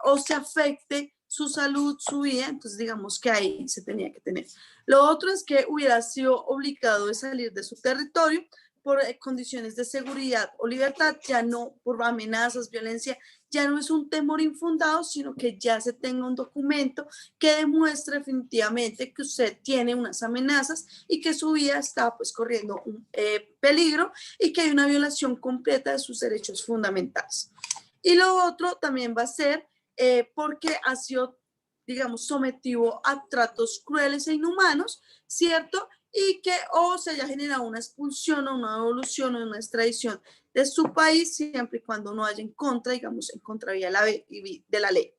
o se afecte su salud, su vida. Entonces, digamos que ahí se tenía que tener. Lo otro es que hubiera sido obligado de salir de su territorio por condiciones de seguridad o libertad, ya no por amenazas, violencia, ya no es un temor infundado, sino que ya se tenga un documento que demuestre definitivamente que usted tiene unas amenazas y que su vida está pues corriendo un peligro y que hay una violación completa de sus derechos fundamentales. Y lo otro también va a ser porque ha sido, digamos, sometido a tratos crueles e inhumanos, ¿cierto? Y que o se haya generado una expulsión o una devolución o una extradición de su país, siempre y cuando no haya en contra, digamos, en contravía de la ley.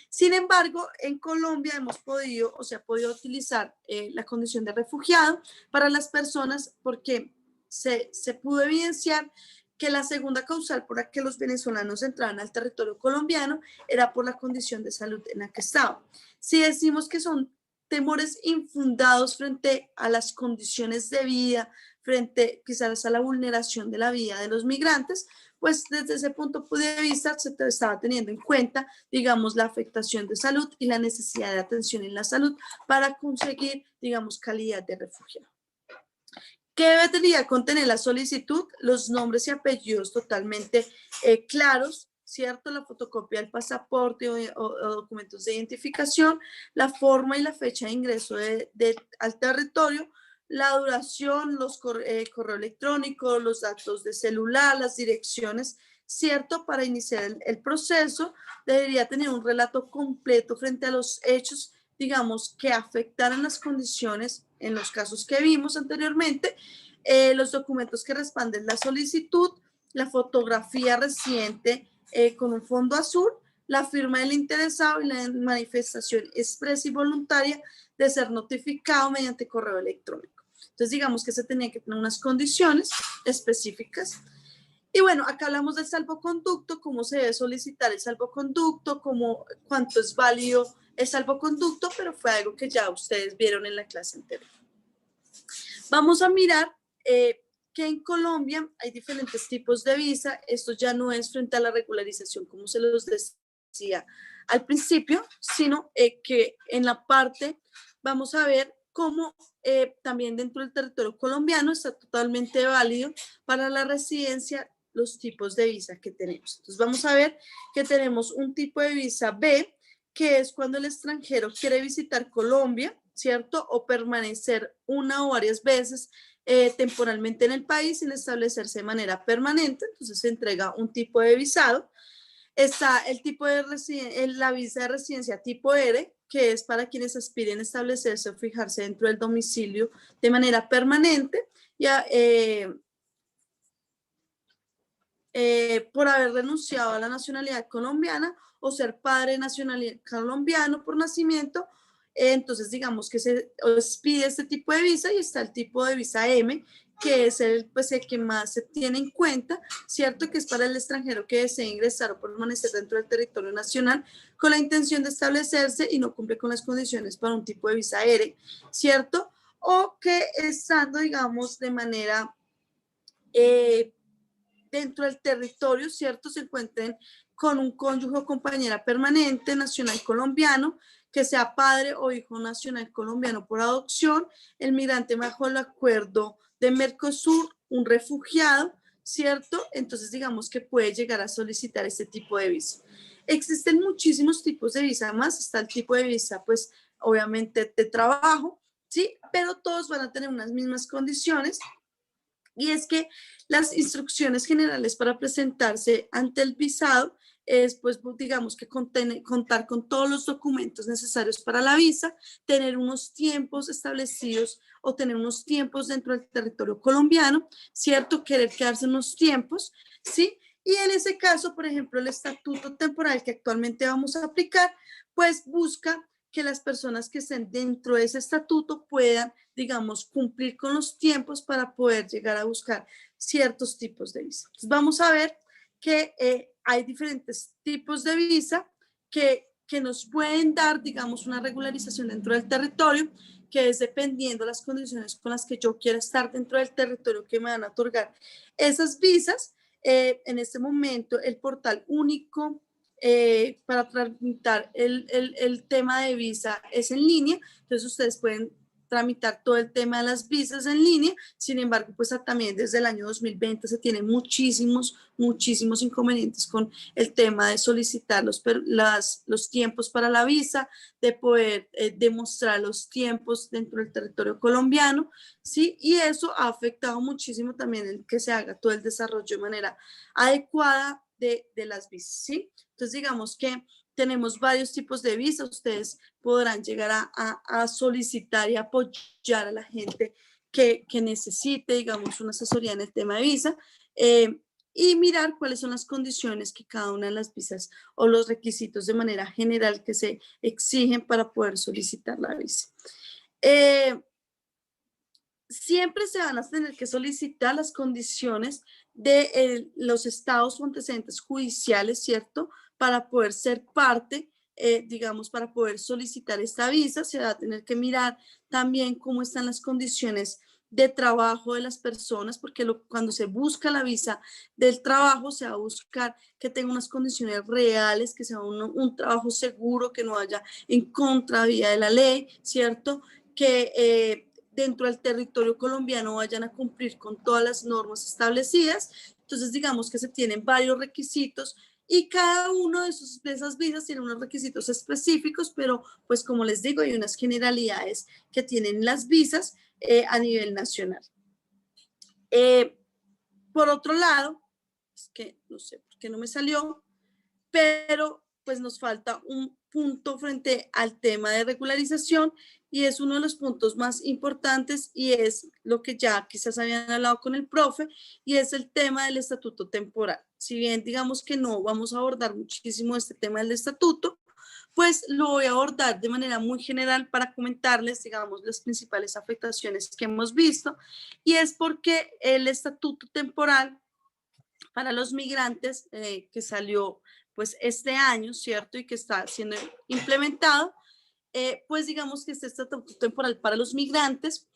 Sin embargo, en Colombia hemos podido, o se ha podido utilizar la condición de refugiado para las personas porque se pudo evidenciar que la segunda causal por la que los venezolanos entraban al territorio colombiano era por la condición de salud en la que estaban. Si decimos que son temores infundados frente a las condiciones de vida, frente quizás a la vulneración de la vida de los migrantes, pues desde ese punto de vista se estaba teniendo en cuenta, digamos, la afectación de salud y la necesidad de atención en la salud para conseguir, digamos, calidad de refugiado. ¿Qué debería contener la solicitud? Los nombres y apellidos totalmente claros, ¿cierto? La fotocopia del pasaporte o documentos de identificación, la forma y la fecha de ingreso al territorio, la duración, los correo electrónico, los datos de celular, las direcciones, ¿cierto? Para iniciar el proceso, debería tener un relato completo frente a los hechos, digamos, que afectaran las condiciones en los casos que vimos anteriormente, los documentos que respalden la solicitud, la fotografía reciente con un fondo azul, la firma del interesado y la manifestación expresa y voluntaria de ser notificado mediante correo electrónico. Entonces, digamos que se tenían que tener unas condiciones específicas. Y bueno, acá hablamos del salvoconducto, cómo se debe solicitar el salvoconducto, cuánto es válido el salvoconducto, pero fue algo que ya ustedes vieron en la clase anterior. Vamos a mirar que en Colombia hay diferentes tipos de visa. Esto ya no es frente a la regularización, como se los decía al principio, sino que en la parte vamos a ver cómo también dentro del territorio colombiano está totalmente válido para la residencia los tipos de visa que tenemos. Entonces vamos a ver que tenemos un tipo de visa B, que es cuando el extranjero quiere visitar Colombia, ¿cierto? O permanecer una o varias veces temporalmente en el país sin establecerse de manera permanente. Entonces se entrega un tipo de visado. Está el tipo de la visa de residencia tipo R, que es para quienes aspiren a establecerse o fijarse dentro del domicilio de manera permanente. Ya, por haber renunciado a la nacionalidad colombiana o ser padre nacional colombiano por nacimiento. Entonces, digamos que se pide este tipo de visa y está el tipo de visa M, que es el que más se tiene en cuenta, ¿cierto? Que es para el extranjero que desea ingresar o permanecer dentro del territorio nacional con la intención de establecerse y no cumple con las condiciones para un tipo de visa R, ¿cierto? O que estando, digamos, de manera dentro del territorio, ¿cierto? Se encuentren con un cónyuge o compañera permanente nacional colombiano, que sea padre o hijo nacional colombiano por adopción, el migrante bajo el acuerdo de Mercosur, un refugiado, ¿cierto? Entonces digamos que puede llegar a solicitar este tipo de visa. Existen muchísimos tipos de visa más, está el tipo de visa, pues obviamente de trabajo, ¿sí? Pero todos van a tener unas mismas condiciones. Y es que las instrucciones generales para presentarse ante el visado es, pues, digamos que contar con todos los documentos necesarios para la visa, tener unos tiempos establecidos o tener unos tiempos dentro del territorio colombiano, ¿cierto? Querer quedarse unos tiempos, ¿sí? Y en ese caso, por ejemplo, el estatuto temporal que actualmente vamos a aplicar, pues busca que las personas que estén dentro de ese estatuto puedan, digamos, cumplir con los tiempos para poder llegar a buscar ciertos tipos de visa. Entonces, vamos a ver que hay diferentes tipos de visa que que nos pueden dar, digamos, una regularización dentro del territorio, que es dependiendo de las condiciones con las que yo quiera estar dentro del territorio que me van a otorgar esas visas. En este momento, el portal único para tramitar el tema de visa es en línea, entonces ustedes pueden tramitar todo el tema de las visas en línea. Sin embargo, pues también desde el año 2020 se tienen muchísimos inconvenientes con el tema de solicitar los tiempos para la visa, de poder demostrar los tiempos dentro del territorio colombiano, ¿sí? Y eso ha afectado muchísimo también el que se haga todo el desarrollo de manera adecuada de las visas, ¿sí? Entonces, digamos que tenemos varios tipos de visas. Ustedes podrán llegar a solicitar y apoyar a la gente que necesite, digamos, una asesoría en el tema de visa, y mirar cuáles son las condiciones que cada una de las visas o los requisitos de manera general que se exigen para poder solicitar la visa. Siempre se van a tener que solicitar las condiciones de los estados o antecedentes judiciales, ¿cierto? Para poder ser parte, digamos, para poder solicitar esta visa, se va a tener que mirar también cómo están las condiciones de trabajo de las personas, porque cuando se busca la visa del trabajo, se va a buscar que tenga unas condiciones reales, que sea un trabajo seguro, que no vaya en contravía de la ley, ¿cierto? Que dentro del territorio colombiano vayan a cumplir con todas las normas establecidas. Entonces, digamos que se tienen varios requisitos y cada uno de esas visas tiene unos requisitos específicos, pero pues como les digo, hay unas generalidades que tienen las visas a nivel nacional. Por otro lado, es que no sé por qué no me salió, pero pues nos falta un punto frente al tema de regularización y es uno de los puntos más importantes y es lo que ya quizás habían hablado con el profe y es el tema del estatuto temporal. Si bien digamos que no vamos a abordar muchísimo este tema del estatuto, pues lo voy a abordar de manera muy general para comentarles, digamos, las principales afectaciones que hemos visto y es porque el estatuto temporal para los migrantes que salió pues este año, ¿cierto? Y que está siendo implementado, pues digamos que este estatuto temporal para los migrantes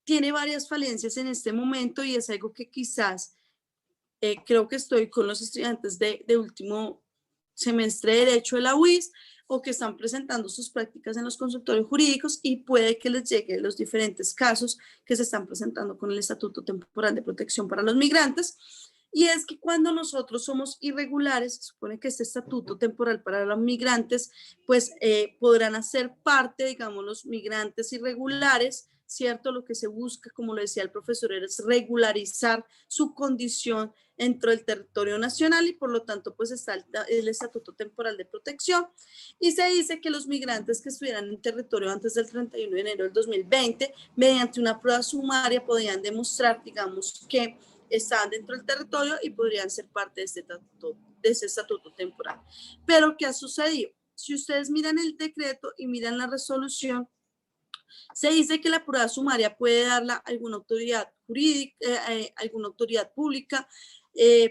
tiene varias falencias en este momento y es algo que quizás creo que estoy con los estudiantes de último semestre de Derecho de la UIS o que están presentando sus prácticas en los consultorios jurídicos y puede que les lleguen los diferentes casos que se están presentando con el Estatuto Temporal de Protección para los Migrantes. Y es que cuando nosotros somos irregulares, se supone que este estatuto temporal para los migrantes, pues podrán hacer parte, digamos, los migrantes irregulares, ¿cierto? Lo que se busca, como lo decía el profesor, es regularizar su condición dentro del territorio nacional y por lo tanto pues está el estatuto temporal de protección y se dice que los migrantes que estuvieran en territorio antes del 31 de enero del 2020 mediante una prueba sumaria podían demostrar, digamos, que estaban dentro del territorio y podrían ser parte de ese estatuto temporal. Pero ¿qué ha sucedido? Si ustedes miran el decreto y miran la resolución, se dice que la prueba sumaria puede darla alguna autoridad jurídica, alguna autoridad pública,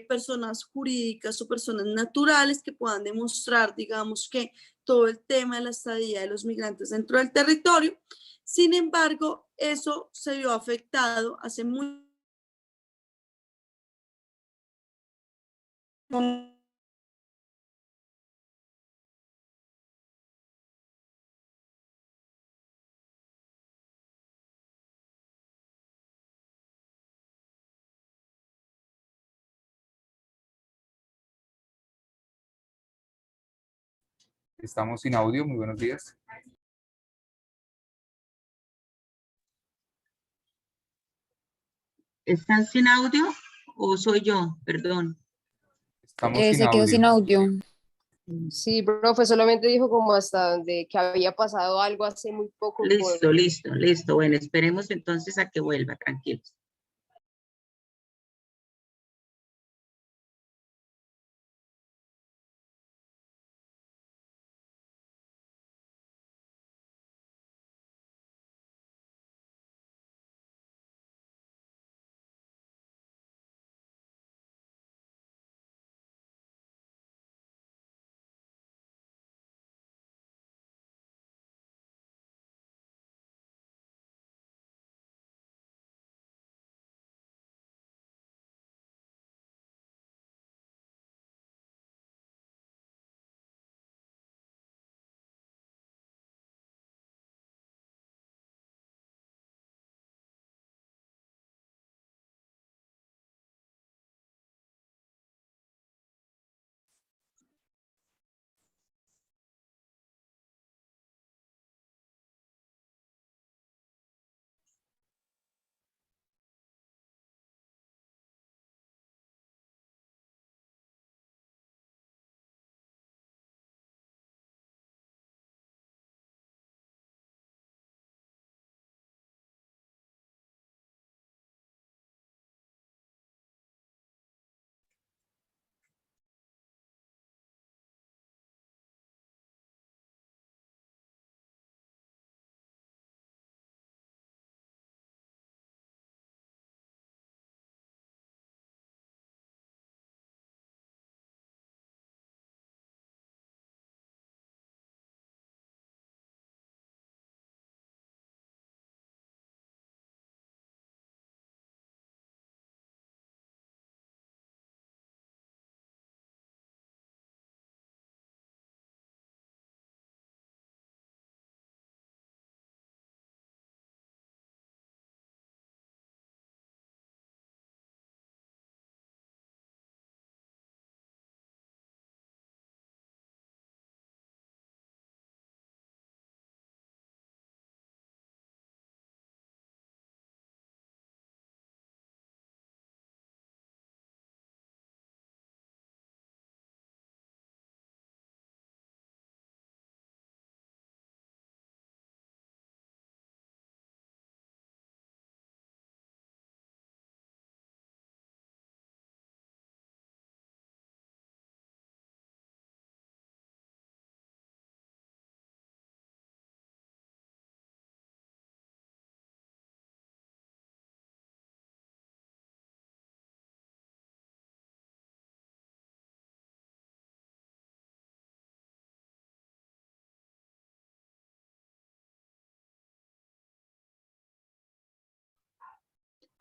personas jurídicas o personas naturales que puedan demostrar, digamos, que todo el tema de la estadía de los migrantes dentro del territorio. Sin embargo, eso se vio afectado hace muy Estamos sin audio, muy buenos días. ¿Están sin audio o soy yo? Perdón. Estamos sin Se quedó sin audio. audio. Sí, profe, solamente dijo como hasta donde que había pasado algo hace muy poco Listo, listo, listo. Bueno, esperemos entonces a que vuelva, tranquilos.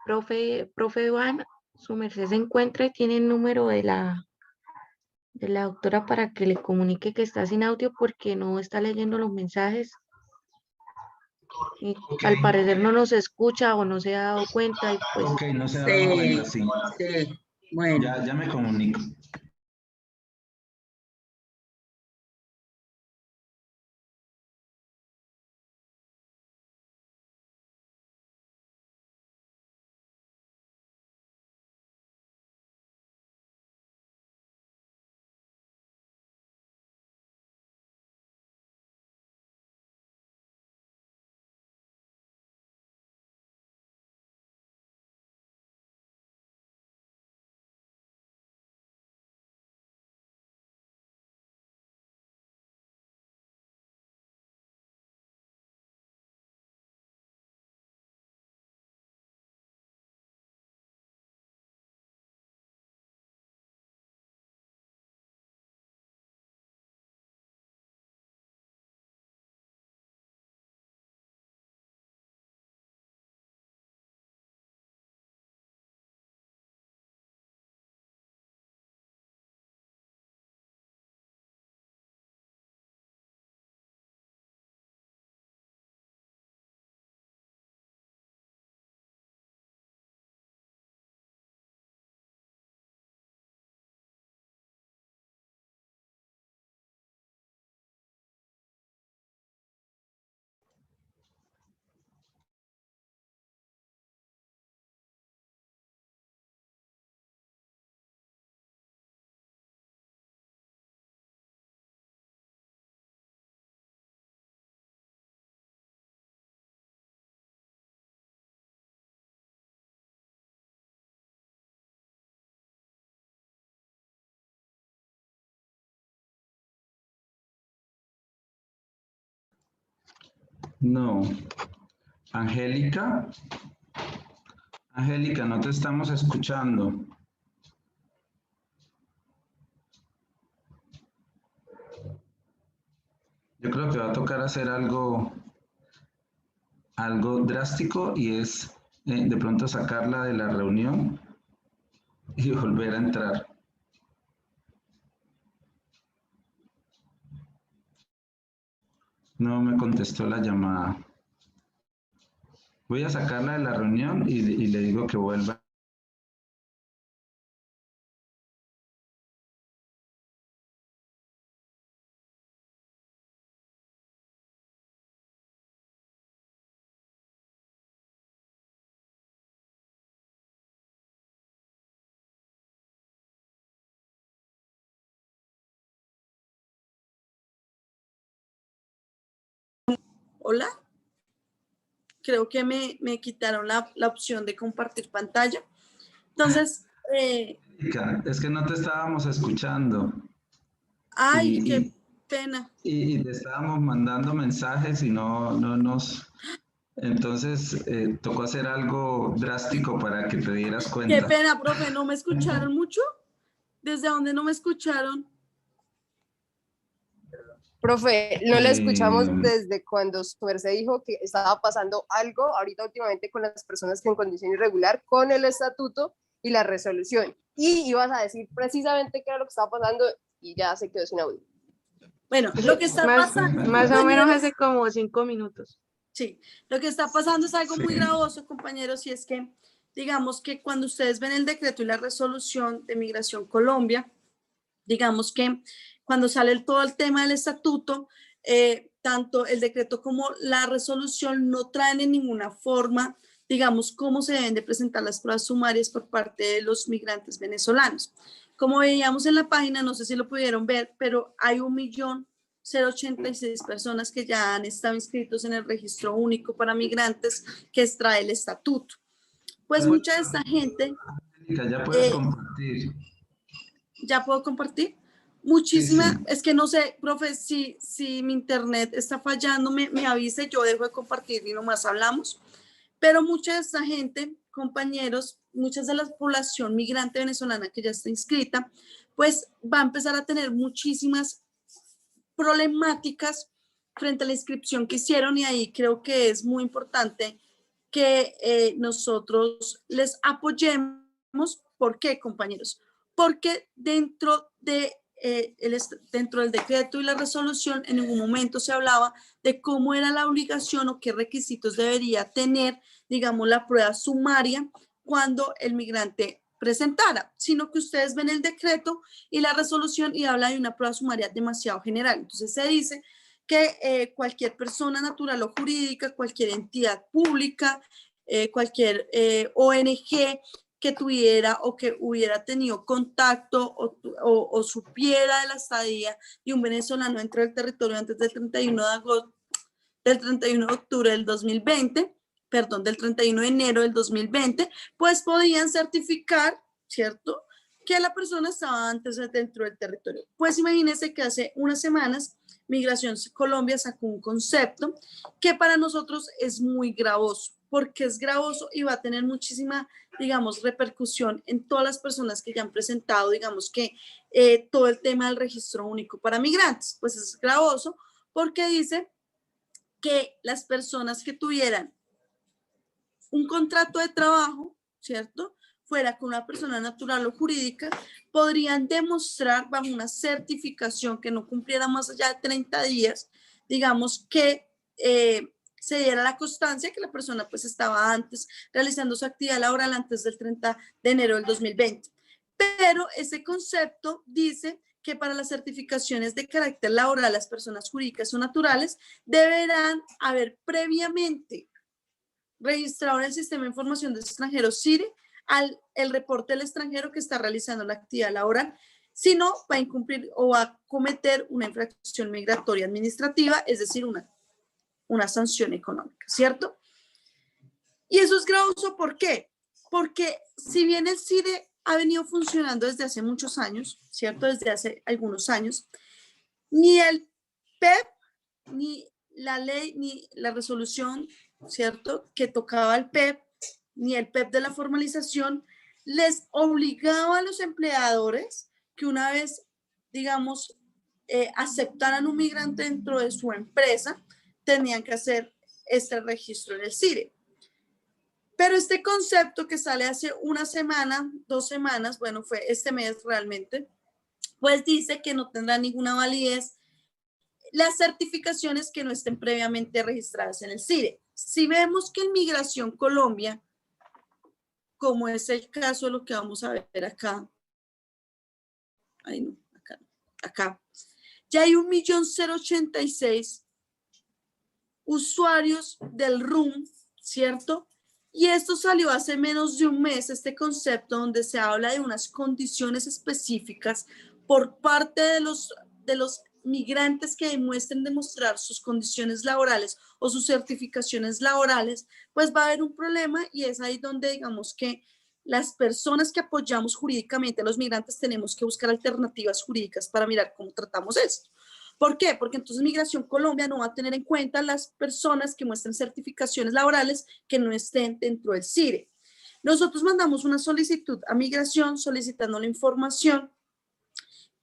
Profe Iván, su merced se encuentra y tiene el número de la doctora para que le comunique que está sin audio porque no está leyendo los mensajes y Ok, al parecer no nos escucha o no se ha dado cuenta y pues ok, no se ha dado cuenta, sí. Sí, bueno. Ya me comunico. No. Angélica, Angélica, no te estamos escuchando. Yo creo que va a tocar hacer algo drástico y es de pronto sacarla de la reunión y volver a entrar. No me contestó la llamada. Voy a sacarla de la reunión y le digo que vuelva. Hola, creo que me quitaron la opción de compartir pantalla. Entonces, Es que no te estábamos escuchando ay, y, qué y, pena. y te estábamos mandando mensajes y no nos... Entonces tocó hacer algo drástico para que te dieras Qué cuenta. pena, profe, ¿no me escucharon mucho? ¿Desde dónde no me escucharon? Profe, no la escuchamos Eh, desde cuando su merced dijo que estaba pasando algo ahorita últimamente con las personas que en condición irregular con el estatuto y la resolución. Y ibas a decir precisamente qué era lo que estaba pasando y ya se quedó sin audio. Bueno, lo que está pasando, más o menos compañeros, hace como 5 minutos. sí, lo que está pasando es algo muy Sí. gravoso, compañeros, y es que, digamos que cuando ustedes ven el decreto y la resolución de Migración Colombia, digamos que cuando sale todo el tema del estatuto, tanto el decreto como la resolución no traen en ninguna forma, digamos, cómo se deben de presentar las pruebas sumarias por parte de los migrantes venezolanos. Como veíamos en la página, no sé si lo pudieron ver, pero hay 1.086 personas que ya han estado inscritos en el registro único para migrantes que extrae el estatuto. Pues mucha de esta gente... Ya puedes compartir. ¿Ya puedo compartir? Sí, Muchísima, sí. es que no sé, profe, si mi internet está fallando, me avise, yo dejo de compartir y nomás hablamos. Pero mucha de esta gente, compañeros, muchas de la población migrante venezolana que ya está inscrita, pues va a empezar a tener muchísimas problemáticas frente a la inscripción que hicieron y ahí creo que es muy importante que nosotros les apoyemos. ¿Por qué, compañeros? Porque dentro del decreto y la resolución en ningún momento se hablaba de cómo era la obligación o qué requisitos debería tener, digamos, la prueba sumaria cuando el migrante presentara, sino que ustedes ven el decreto y la resolución y habla de una prueba sumaria demasiado general. Entonces se dice que cualquier persona natural o jurídica, cualquier entidad pública, cualquier ONG que tuviera o que hubiera tenido contacto o supiera de la estadía de un venezolano dentro del territorio antes del 31 de octubre del 2020, perdón, del 31 de enero del 2020, pues podían certificar, ¿cierto?, que la persona estaba antes dentro del territorio. Pues imagínense que hace unas semanas Migración Colombia sacó un concepto que para nosotros es muy gravoso, porque es gravoso y va a tener muchísima, digamos, repercusión en todas las personas que ya han presentado, digamos que todo el tema del registro único para migrantes, pues es gravoso porque dice que las personas que tuvieran un contrato de trabajo, ¿cierto?, fuera con una persona natural o jurídica, podrían demostrar bajo una certificación que no cumpliera más allá de 30 días, digamos que se diera la constancia que la persona pues estaba antes realizando su actividad laboral antes del 30 de enero del 2020. Pero ese concepto dice que para las certificaciones de carácter laboral, las personas jurídicas o naturales deberán haber previamente registrado en el Sistema de Información de Extranjeros, SIRE, el reporte del extranjero que está realizando la actividad laboral, si no, va a incumplir o va a cometer una infracción migratoria administrativa, es decir, una sanción económica, ¿cierto? Y eso es gravoso, ¿por qué? Porque si bien el SIRE ha venido funcionando desde hace muchos años, ¿cierto? Desde hace algunos años, ni el PEP, ni la ley, ni la resolución, ¿cierto?, que tocaba al PEP, ni el PEP de la formalización, les obligaba a los empleadores que una vez, digamos, aceptaran un migrante dentro de su empresa, tenían que hacer este registro en el SIRE. Pero este concepto que sale hace una semana, 2 semanas, bueno, fue este mes realmente, pues dice que no tendrá ninguna validez las certificaciones que no estén previamente registradas en el SIRE. Si vemos que en Migración Colombia, como es el caso de lo que vamos a ver acá, acá, ya hay 1.086.000 usuarios del RUM, ¿cierto? Y esto salió hace menos de un mes, este concepto donde se habla de unas condiciones específicas por parte de los migrantes que demuestren demostrar sus condiciones laborales o sus certificaciones laborales, pues va a haber un problema y es ahí donde digamos que las personas que apoyamos jurídicamente a los migrantes tenemos que buscar alternativas jurídicas para mirar cómo tratamos esto. ¿Por qué? Porque entonces Migración Colombia no va a tener en cuenta las personas que muestren certificaciones laborales que no estén dentro del SIRE. Nosotros mandamos una solicitud a Migración solicitando la información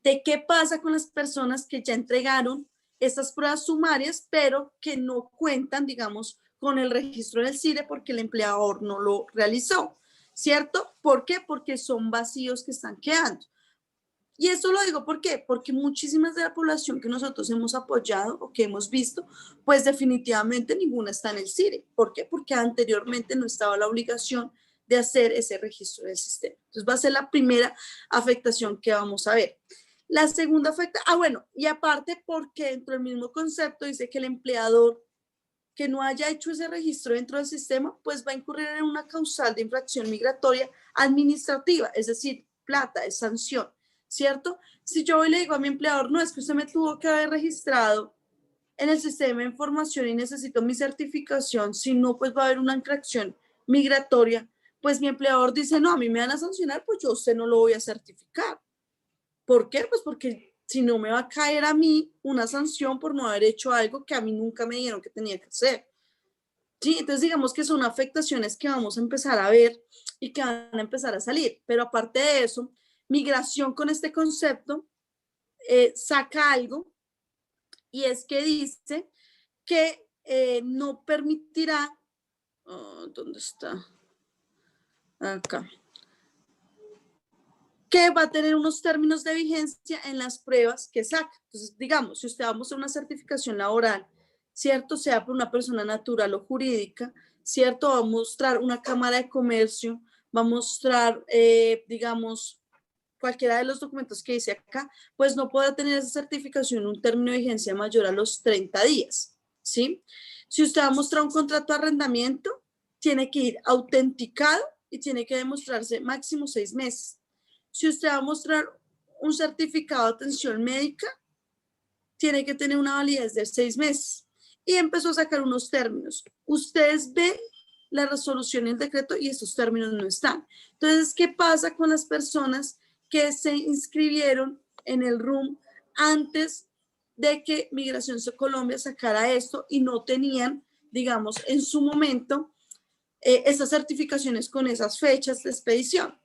de qué pasa con las personas que ya entregaron estas pruebas sumarias, pero que no cuentan, digamos, con el registro del SIRE porque el empleador no lo realizó, ¿cierto? ¿Por qué? Porque son vacíos que están quedando. Y eso lo digo ¿por qué? Porque muchísimas de la población que nosotros hemos apoyado o que hemos visto, pues definitivamente ninguna está en el SIRE. ¿Por qué? Porque anteriormente no estaba la obligación de hacer ese registro del sistema. Entonces va a ser la primera afectación que vamos a ver. La segunda afecta, bueno, y aparte porque dentro del mismo concepto dice que el empleador que no haya hecho ese registro dentro del sistema, pues va a incurrir en una causal de infracción migratoria administrativa, es decir, plata, es sanción, ¿cierto? Si yo hoy le digo a mi empleador, no, es que usted me tuvo que haber registrado en el sistema de información y necesito mi certificación, si no, pues va a haber una infracción migratoria, pues mi empleador dice, no, a mí me van a sancionar, pues yo a usted no lo voy a certificar. ¿Por qué? Pues porque si no me va a caer a mí una sanción por no haber hecho algo que a mí nunca me dijeron que tenía que hacer. Sí, entonces digamos que son afectaciones que vamos a empezar a ver y que van a empezar a salir. Pero aparte de eso, Migración con este concepto saca algo y es que dice que no permitirá ¿dónde está? Acá. Que va a tener unos términos de vigencia en las pruebas que saca. Entonces, digamos, si usted va a mostrar una certificación laboral, ¿cierto? Sea por una persona natural o jurídica, ¿cierto? Va a mostrar una cámara de comercio, va a mostrar, digamos, cualquiera de los documentos que dice acá, pues no podrá tener esa certificación un término de vigencia mayor a los 30 días, ¿sí? Si usted va a mostrar un contrato de arrendamiento, tiene que ir autenticado y tiene que demostrarse máximo 6 meses. Si usted va a mostrar un certificado de atención médica, tiene que tener una validez de 6 meses. Y empezó a sacar unos términos. Ustedes ven la resolución y el decreto y estos términos no están. Entonces, ¿qué pasa con las personas que se inscribieron en el RUM antes de que Migración Colombia sacara esto y no tenían, digamos, en su momento, estas certificaciones con esas fechas de expedición?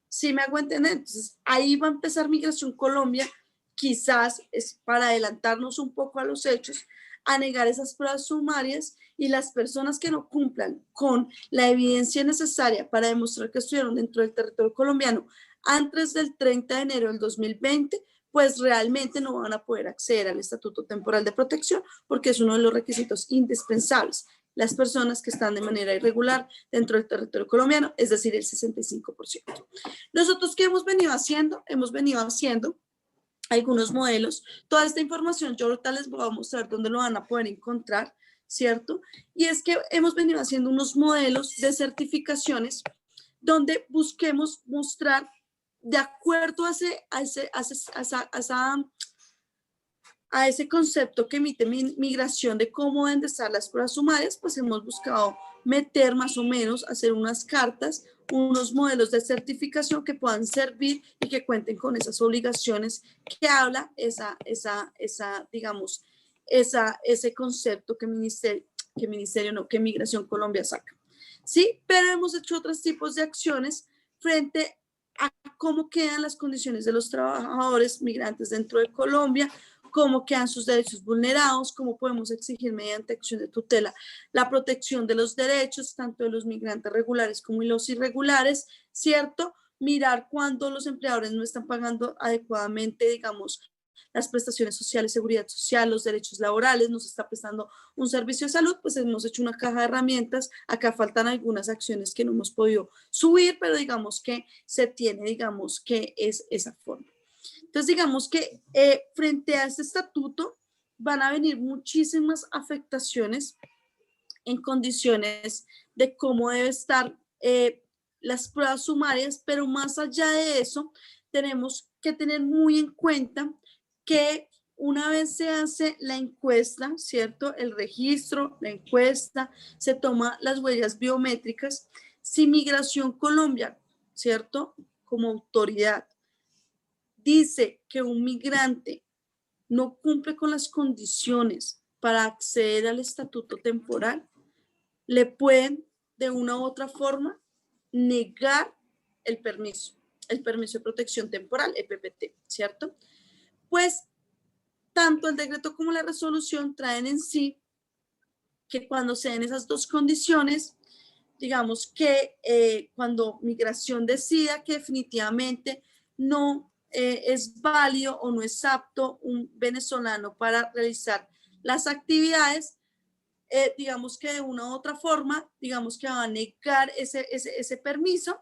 ¿Sí me hago entender? Entonces, ahí va a empezar Migración Colombia, quizás es para adelantarnos un poco a los hechos, a negar esas pruebas sumarias, y las personas que no cumplan con la evidencia necesaria para demostrar que estuvieron dentro del territorio colombiano antes del 30 de enero del 2020, pues realmente no van a poder acceder al Estatuto Temporal de Protección, porque es uno de los requisitos indispensables. Las personas que están de manera irregular dentro del territorio colombiano, es decir, el 65%. Nosotros, ¿qué hemos venido haciendo? Hemos venido haciendo algunos modelos. Toda esta información yo ahorita les voy a mostrar dónde lo van a poder encontrar, ¿cierto? Y es que hemos venido haciendo unos modelos de certificaciones donde busquemos mostrar, de acuerdo a ese concepto que emite Migración de cómo deben de estar las pruebas sumarias, pues hemos buscado meter más o menos, hacer unas cartas, unos modelos de certificación que puedan servir y que cuenten con esas obligaciones que habla ese concepto que Migración Colombia saca. Sí, pero hemos hecho otros tipos de acciones frente a cómo quedan las condiciones de los trabajadores migrantes dentro de Colombia, cómo quedan sus derechos vulnerados, cómo podemos exigir mediante acción de tutela la protección de los derechos, tanto de los migrantes regulares como de los irregulares, ¿cierto? Mirar cuando los empleadores no están pagando adecuadamente, digamos, las prestaciones sociales, seguridad social, los derechos laborales, nos está prestando un servicio de salud, pues hemos hecho una caja de herramientas. Acá faltan algunas acciones que no hemos podido subir, pero digamos que se tiene, digamos que es esa forma. Entonces, digamos que frente a este estatuto van a venir muchísimas afectaciones en condiciones de cómo debe estar las pruebas sumarias, pero más allá de eso, tenemos que tener muy en cuenta que una vez se hace la encuesta, ¿cierto? El registro, la encuesta, se toma las huellas biométricas. Si Migración Colombia, ¿cierto? Como autoridad, dice que un migrante no cumple con las condiciones para acceder al estatuto temporal, le pueden de una u otra forma negar el permiso de protección temporal, EPPT, ¿cierto? Pues tanto el decreto como la resolución traen en sí que cuando se den esas dos condiciones, digamos que cuando Migración decida que definitivamente no es válido o no es apto un venezolano para realizar las actividades, digamos que de una u otra forma, digamos que va a negar ese permiso,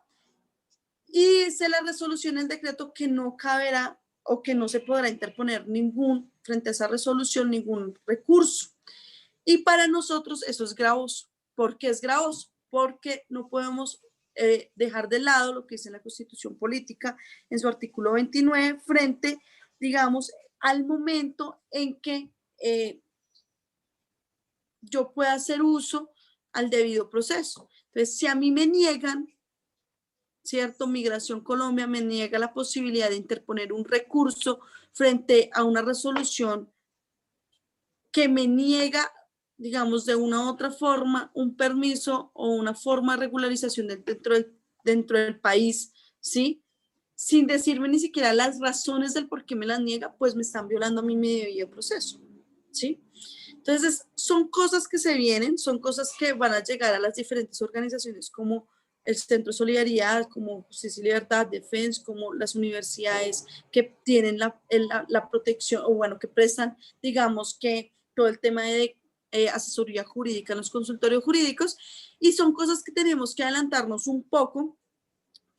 y dice la resolución, el decreto, que no caberá o que no se podrá interponer frente a esa resolución ningún recurso. Y para nosotros eso es gravoso. ¿Por qué es gravoso? Porque no podemos dejar de lado lo que dice la Constitución Política en su artículo 29 frente, digamos, al momento en que yo pueda hacer uso al debido proceso. Entonces, si a mí me niegan, ¿cierto? Migración Colombia me niega la posibilidad de interponer un recurso frente a una resolución que me niega, digamos, de una u otra forma, un permiso o una forma de regularización dentro del país, ¿sí? Sin decirme ni siquiera las razones del por qué me las niega, pues me están violando a mí mi debido proceso, ¿sí? Entonces, son cosas que se vienen, son cosas que van a llegar a las diferentes organizaciones como el Centro de Solidaridad, como Justicia y Libertad, Defense, como las universidades que tienen la protección, o bueno, que prestan, digamos que todo el tema de asesoría jurídica en los consultorios jurídicos, y son cosas que tenemos que adelantarnos un poco,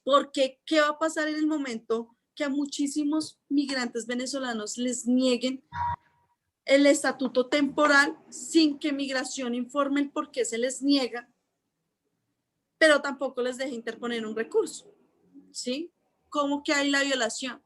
porque ¿qué va a pasar en el momento que a muchísimos migrantes venezolanos les nieguen el estatuto temporal sin que Migración informe el por qué se les niega, pero tampoco les deje interponer un recurso? ¿Sí? ¿Cómo que hay la violación?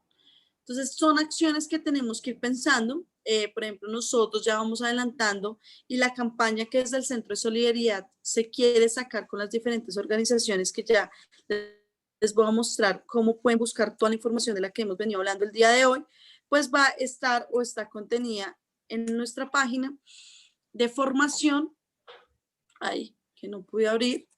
Entonces, son acciones que tenemos que ir pensando. Por ejemplo, nosotros ya vamos adelantando y la campaña que desde el Centro de Solidaridad se quiere sacar con las diferentes organizaciones, que ya les voy a mostrar cómo pueden buscar toda la información de la que hemos venido hablando el día de hoy, pues va a estar o está contenida en nuestra página de formación, ahí que no pude abrir,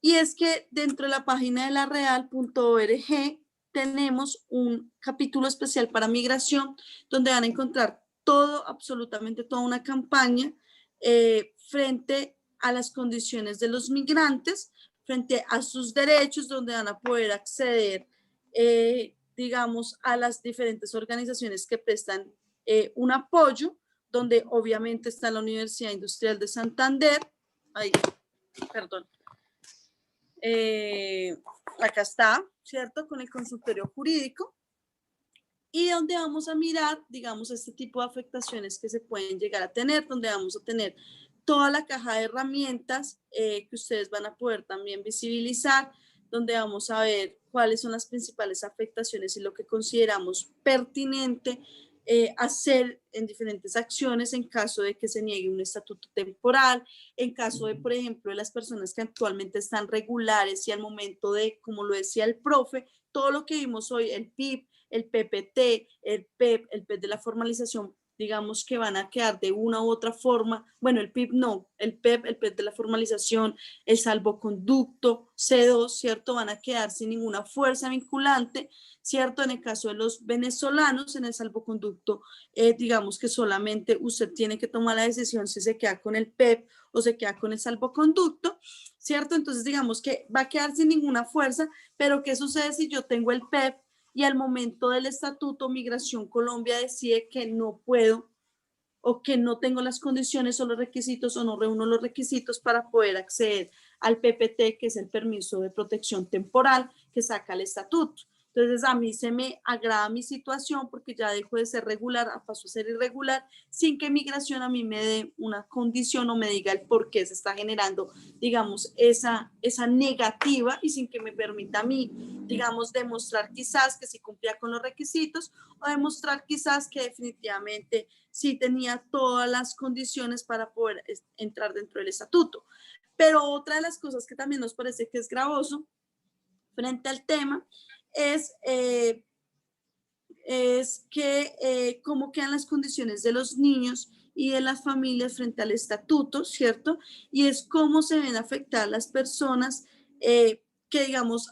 y es que dentro de la página de la real.org tenemos un capítulo especial para migración, donde van a encontrar todo, absolutamente toda una campaña frente a las condiciones de los migrantes, frente a sus derechos, donde van a poder acceder, digamos, a las diferentes organizaciones que prestan un apoyo, donde obviamente está la Universidad Industrial de Santander, ahí, perdón, acá está, ¿cierto? Con el consultorio jurídico, y donde vamos a mirar, digamos, este tipo de afectaciones que se pueden llegar a tener, donde vamos a tener toda la caja de herramientas que ustedes van a poder también visibilizar, donde vamos a ver cuáles son las principales afectaciones y lo que consideramos pertinente hacer en diferentes acciones en caso de que se niegue un estatuto temporal, en caso de, por ejemplo, de las personas que actualmente están regulares y al momento de, como lo decía el profe, todo lo que vimos hoy, el PIB, el PPT, el PEP, el PEP de la formalización, digamos que van a quedar de una u otra forma, bueno, el PIB no, el PEP de la formalización, el salvoconducto, C2, ¿cierto? Van a quedar sin ninguna fuerza vinculante, ¿cierto? En el caso de los venezolanos, en el salvoconducto, digamos que solamente usted tiene que tomar la decisión si se queda con el PEP o se queda con el salvoconducto, ¿cierto? Entonces, digamos que va a quedar sin ninguna fuerza, pero ¿qué sucede si yo tengo el PEP y al momento del estatuto Migración Colombia decide que no puedo o que no tengo las condiciones o los requisitos o no reúno los requisitos para poder acceder al PPT, que es el permiso de protección temporal que saca el estatuto? Entonces a mí se me agrava mi situación porque ya dejo de ser regular, paso a ser irregular, sin que Migración a mí me dé una condición o me diga el por qué se está generando, digamos, esa negativa, y sin que me permita a mí, digamos, demostrar quizás que sí cumplía con los requisitos o demostrar quizás que definitivamente sí tenía todas las condiciones para poder entrar dentro del estatuto. Pero otra de las cosas que también nos parece que es gravoso frente al tema es que cómo quedan las condiciones de los niños y de las familias frente al estatuto, ¿cierto? Y es cómo se ven afectadas las personas que, digamos,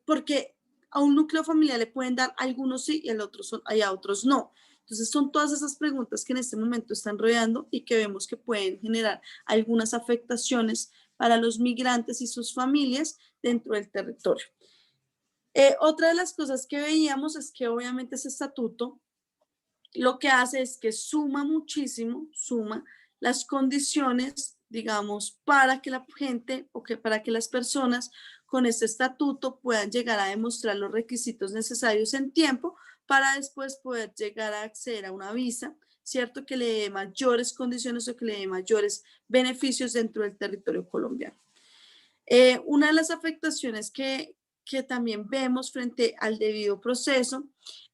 porque a un núcleo familiar le pueden dar algunos sí y a otros no. Entonces son todas esas preguntas que en este momento están rodeando y que vemos que pueden generar algunas afectaciones para los migrantes y sus familias dentro del territorio. Otra de las cosas que veíamos es que obviamente ese estatuto lo que hace es que suma muchísimo, suma las condiciones, digamos, para que la gente o que para que las personas con este estatuto puedan llegar a demostrar los requisitos necesarios en tiempo para después poder llegar a acceder a una visa, ¿cierto? Que le dé mayores condiciones o que le dé mayores beneficios dentro del territorio colombiano. Una de las afectaciones que también vemos frente al debido proceso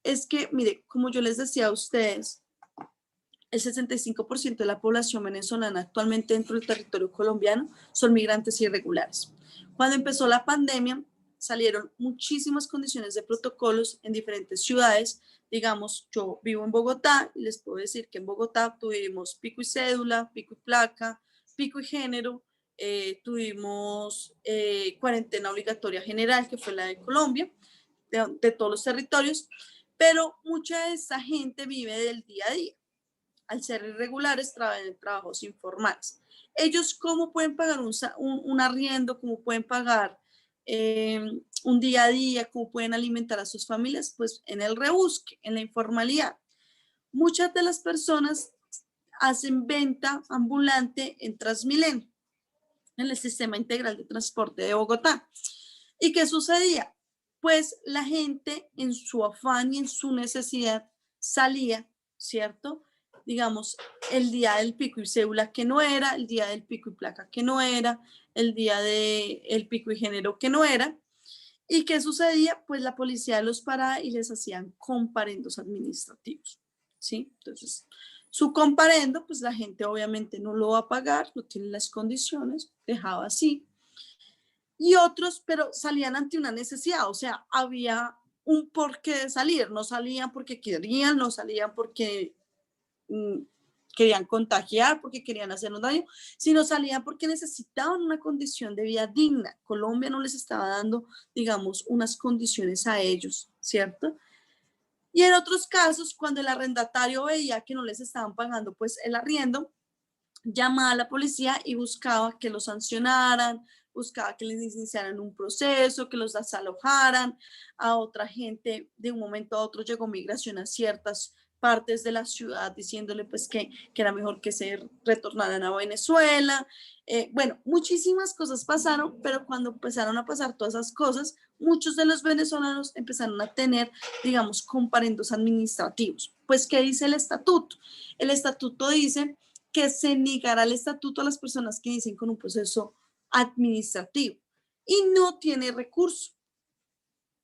es que, mire, como yo les decía a ustedes, el 65% de la población venezolana actualmente dentro del territorio colombiano son migrantes irregulares. Cuando empezó la pandemia, salieron muchísimas condiciones de protocolos en diferentes ciudades. Digamos, yo vivo en Bogotá y les puedo decir que en Bogotá tuvimos pico y cédula, pico y placa, pico y género, tuvimos cuarentena obligatoria general, que fue la de Colombia, de todos los territorios, pero mucha de esta gente vive del día a día. al ser irregulares, trabajan en trabajos informales. Ellos, ¿cómo pueden pagar un arriendo? ¿Cómo pueden pagar un día a día? ¿Cómo pueden alimentar a sus familias? Pues en el rebusque, en la informalidad. Muchas de las personas hacen venta ambulante en Transmilenio, en el Sistema Integral de Transporte de Bogotá. ¿Y qué sucedía? Pues la gente en su afán y en su necesidad salía, ¿cierto? Digamos, el día del pico y cédula que no era, el día del pico y placa que no era, el día del pico y género que no era. ¿Y qué sucedía? Pues la policía los paraba y les hacían comparendos administrativos, ¿sí? Entonces, su comparendo, pues la gente obviamente no lo va a pagar, no tiene las condiciones, dejaba así. Y otros, pero salían ante una necesidad, o sea, había un porqué de salir, no salían porque querían, no salían porque querían contagiar, porque querían hacernos daño, sino salían porque necesitaban una condición de vida digna. Colombia no les estaba dando, digamos, unas condiciones a ellos, ¿cierto? Y en otros casos, cuando el arrendatario veía que no les estaban pagando pues el arriendo, llamaba a la policía y buscaba que los sancionaran, buscaba que les iniciaran un proceso, que los desalojaran. A otra gente, de un momento a otro llegó migración a ciertas partes de la ciudad diciéndole pues que era mejor que se retornaran a Venezuela. Bueno, muchísimas cosas pasaron, pero cuando empezaron a pasar todas esas cosas, muchos de los venezolanos empezaron a tener, digamos, comparendos administrativos. Pues, ¿qué dice el estatuto? El estatuto dice que se negará el estatuto a las personas que inicien con un proceso administrativo y no tiene recurso.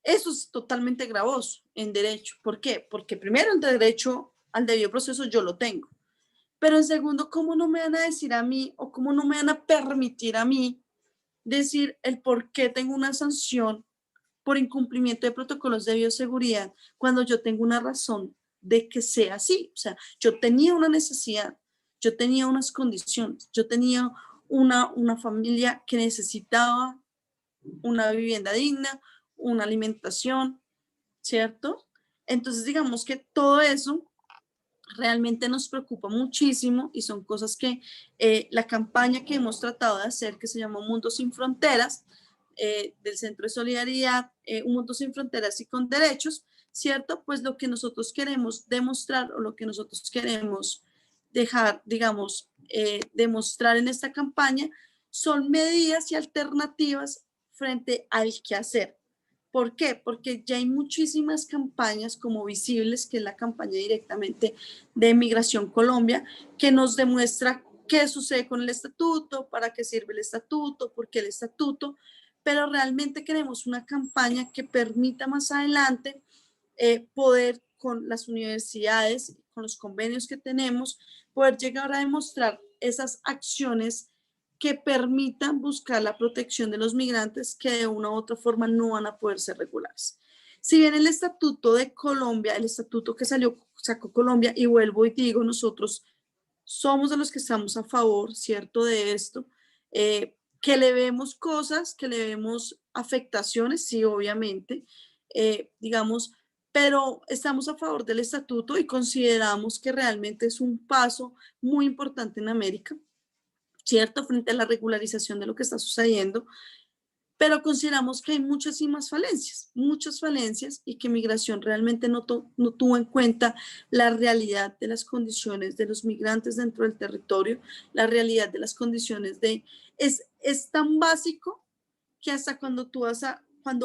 Eso es totalmente gravoso en derecho. ¿Por qué? Porque primero el derecho al debido proceso yo lo tengo. Pero en segundo, ¿cómo no me van a decir a mí o cómo no me van a permitir a mí decir el por qué tengo una sanción por incumplimiento de protocolos de bioseguridad cuando yo tengo una razón de que sea así? O sea, yo tenía una necesidad, yo tenía unas condiciones, yo tenía una familia que necesitaba una vivienda digna, una alimentación, ¿cierto? Entonces, digamos que todo eso realmente nos preocupa muchísimo y son cosas que la campaña que hemos tratado de hacer, que se llama Mundo Sin Fronteras, del Centro de Solidaridad, Un Mundo Sin Fronteras y con Derechos, ¿cierto? Pues lo que nosotros queremos demostrar o lo que nosotros queremos dejar, digamos, demostrar en esta campaña son medidas y alternativas frente al qué hacer. ¿Por qué? Porque ya hay muchísimas campañas como Visibles, que es la campaña directamente de Migración Colombia, que nos demuestra qué sucede con el estatuto, para qué sirve el estatuto, por qué el estatuto, pero realmente queremos una campaña que permita más adelante poder con las universidades, con los convenios que tenemos, poder llegar a demostrar esas acciones que permitan buscar la protección de los migrantes que de una u otra forma no van a poder ser regulares. Si bien el estatuto de Colombia, el estatuto que sacó Colombia, y vuelvo y digo, nosotros somos de los que estamos a favor, ¿cierto?, de esto, que le vemos cosas, que le vemos afectaciones, sí, obviamente, digamos, pero estamos a favor del estatuto y consideramos que realmente es un paso muy importante en América, ¿cierto?, frente a la regularización de lo que está sucediendo, pero consideramos que hay muchas falencias y que migración realmente no tuvo en cuenta la realidad de las condiciones de los migrantes dentro del territorio, la realidad de las condiciones es tan básico que hasta cuando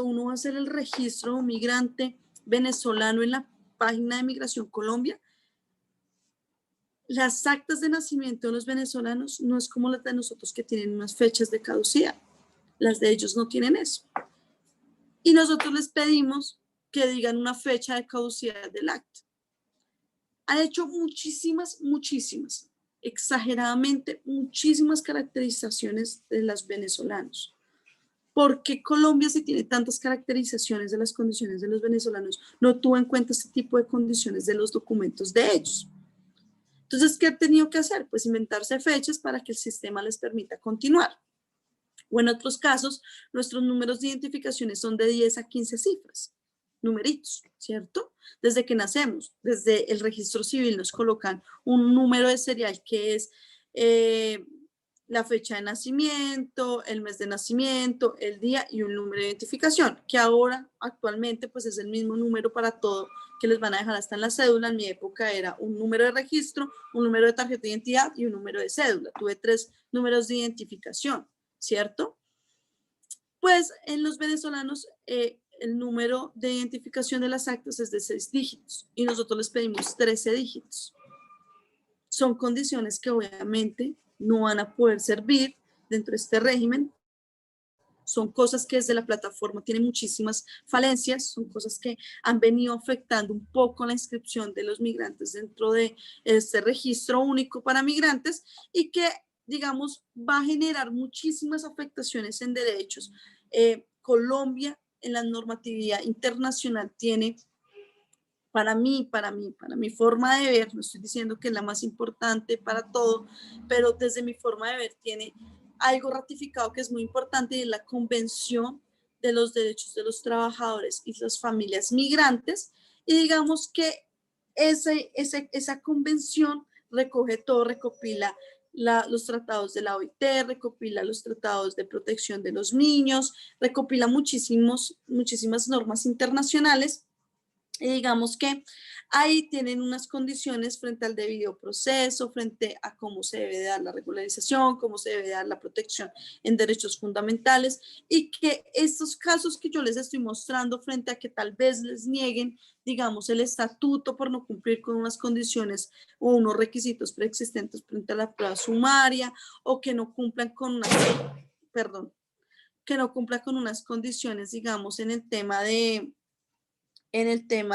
uno va a hacer el registro de un migrante venezolano en la página de Migración Colombia, las actas de nacimiento de los venezolanos no es como las de nosotros que tienen unas fechas de caducidad. Las de ellos no tienen eso. Y nosotros les pedimos que digan una fecha de caducidad del acta. Han hecho muchísimas, exageradamente muchísimas caracterizaciones de los venezolanos. ¿Por qué Colombia, si tiene tantas caracterizaciones de las condiciones de los venezolanos, no tuvo en cuenta este tipo de condiciones de los documentos de ellos? Entonces, ¿qué ha tenido que hacer? Pues inventarse fechas para que el sistema les permita continuar. O en otros casos, nuestros números de identificaciones son de 10 a 15 cifras, numeritos, ¿cierto? desde que nacemos. Desde el registro civil nos colocan un número de serial que es la fecha de nacimiento, el mes de nacimiento, el día y un número de identificación, que ahora actualmente pues es el mismo número para todo que les van a dejar hasta en la cédula. En mi época era un número de registro, un número de tarjeta de identidad y un número de cédula. Tuve 3 números de identificación, ¿cierto? Pues en los venezolanos el número de identificación de las actas es de 6 dígitos y nosotros les pedimos 13 dígitos. Son condiciones que obviamente no van a poder servir dentro de este régimen. Son cosas que desde la plataforma tienen muchísimas falencias, son cosas que han venido afectando un poco la inscripción de los migrantes dentro de este registro único para migrantes y que, digamos, va a generar muchísimas afectaciones en derechos. Colombia, en la normatividad internacional, tiene, para mi forma de ver, no estoy diciendo que es la más importante para todo, pero desde mi forma de ver tiene algo ratificado que es muy importante y es la Convención de los Derechos de los Trabajadores y las Familias Migrantes. Y digamos que esa convención recoge todo, recopila los tratados de la OIT, recopila los tratados de protección de los niños, recopila muchísimas normas internacionales. Y digamos que ahí tienen unas condiciones frente al debido proceso, frente a cómo se debe dar la regularización, cómo se debe dar la protección en derechos fundamentales, y que estos casos que yo les estoy mostrando frente a que tal vez les nieguen, digamos, el estatuto por no cumplir con unas condiciones o unos requisitos preexistentes frente a la prueba sumaria, o que no cumplan con unas condiciones, digamos, en el tema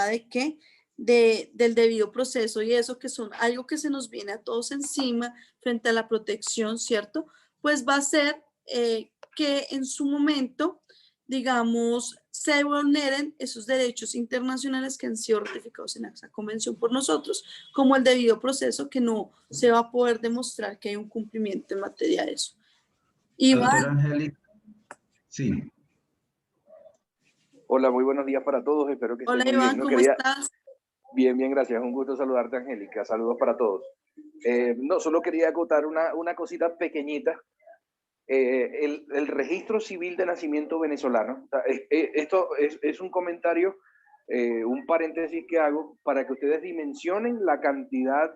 de qué, del debido proceso y eso, que son algo que se nos viene a todos encima frente a la protección, ¿cierto? Pues va a ser que en su momento, digamos, se vulneren esos derechos internacionales que han sido ratificados en esa convención por nosotros, como el debido proceso, que no se va a poder demostrar que hay un cumplimiento en materia de eso. Doctora Angélica, sí. Hola, muy buenos días para todos. Espero que estén Hola muy Iván, bien. No ¿cómo estás? Bien, gracias. Un gusto saludarte, Angélica. Saludos para todos. Solo quería acotar una cosita pequeñita. El registro civil de nacimiento venezolano. Esto es un comentario, un paréntesis que hago para que ustedes dimensionen la cantidad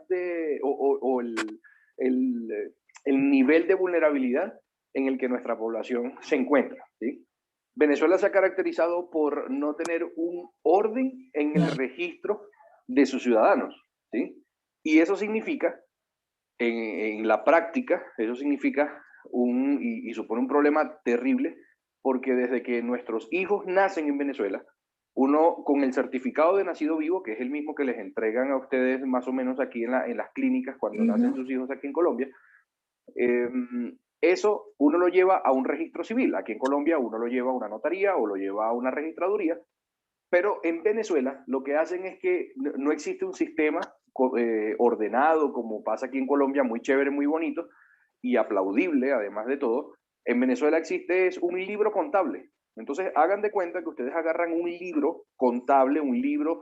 o el nivel de vulnerabilidad en el que nuestra población se encuentra, ¿sí? Venezuela se ha caracterizado por no tener un orden en el registro de sus ciudadanos, ¿sí? Y eso significa, en la práctica, eso significa y supone un problema terrible, porque desde que nuestros hijos nacen en Venezuela, uno con el certificado de nacido vivo, que es el mismo que les entregan a ustedes más o menos aquí en las clínicas cuando nacen sus hijos aquí en Colombia, eso uno lo lleva a un registro civil. Aquí en Colombia uno lo lleva a una notaría o lo lleva a una registraduría, pero en Venezuela lo que hacen es que no existe un sistema ordenado como pasa aquí en Colombia, muy chévere, muy bonito y aplaudible además de todo. En Venezuela existe un libro contable. Entonces hagan de cuenta que ustedes agarran un libro contable, un libro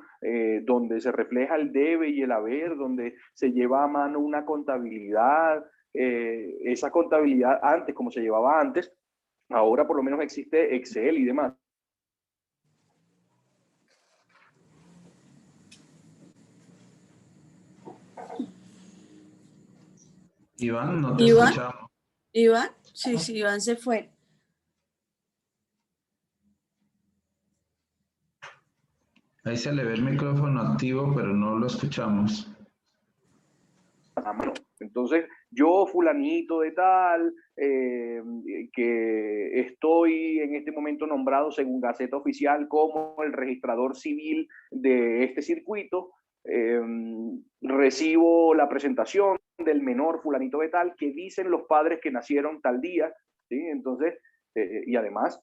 donde se refleja el debe y el haber, donde se lleva a mano una contabilidad. Esa contabilidad antes, como se llevaba antes, ahora por lo menos existe Excel y demás. Iván, no te escuchamos. ¿Iván? Sí, Iván se fue. Ahí se le ve el micrófono activo, pero no lo escuchamos. Entonces, yo fulanito de tal, que estoy en este momento nombrado según Gaceta Oficial como el registrador civil de este circuito, recibo la presentación del menor fulanito de tal que dicen los padres que nacieron tal día, ¿sí? Entonces, y además,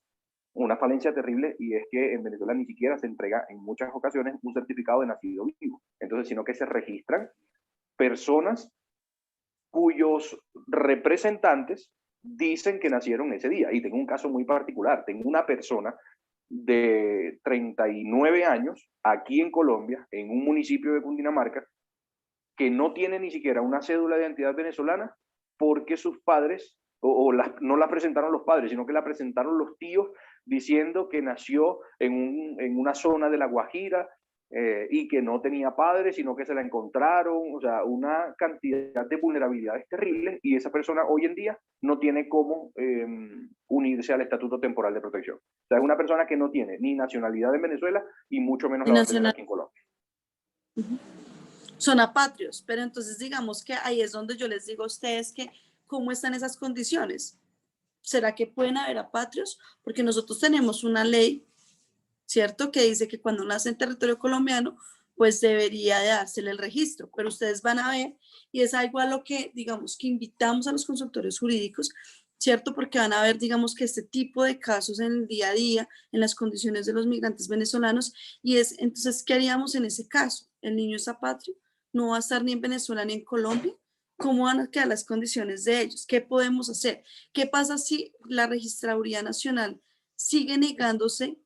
una falencia terrible, y es que en Venezuela ni siquiera se entrega en muchas ocasiones un certificado de nacido vivo, entonces, sino que se registran personas cuyos representantes dicen que nacieron ese día. Y tengo un caso muy particular. Tengo una persona de 39 años aquí en Colombia, en un municipio de Cundinamarca, que no tiene ni siquiera una cédula de identidad venezolana porque sus padres, no la presentaron los padres, sino que la presentaron los tíos diciendo que nació en una zona de La Guajira y que no tenía padres, sino que se la encontraron, o sea, una cantidad de vulnerabilidades terribles, y esa persona hoy en día no tiene cómo unirse al estatuto temporal de protección. O sea, es una persona que no tiene ni nacionalidad en Venezuela y mucho menos la va a tener aquí en Colombia. Son apatrios, pero entonces digamos que ahí es donde yo les digo a ustedes que cómo están esas condiciones. ¿Será que pueden haber apatrios? Porque nosotros tenemos una ley, ¿cierto?, que dice que cuando nace en territorio colombiano, pues debería de dársele el registro, pero ustedes van a ver, y es algo a lo que, digamos, que invitamos a los consultores jurídicos, ¿cierto?, porque van a ver, digamos, que este tipo de casos en el día a día, en las condiciones de los migrantes venezolanos, y es, entonces, ¿qué haríamos en ese caso? ¿El niño es apatrio? ¿No va a estar ni en Venezuela ni en Colombia? ¿Cómo van a quedar las condiciones de ellos? ¿Qué podemos hacer? ¿Qué pasa si la Registraduría Nacional sigue negándose,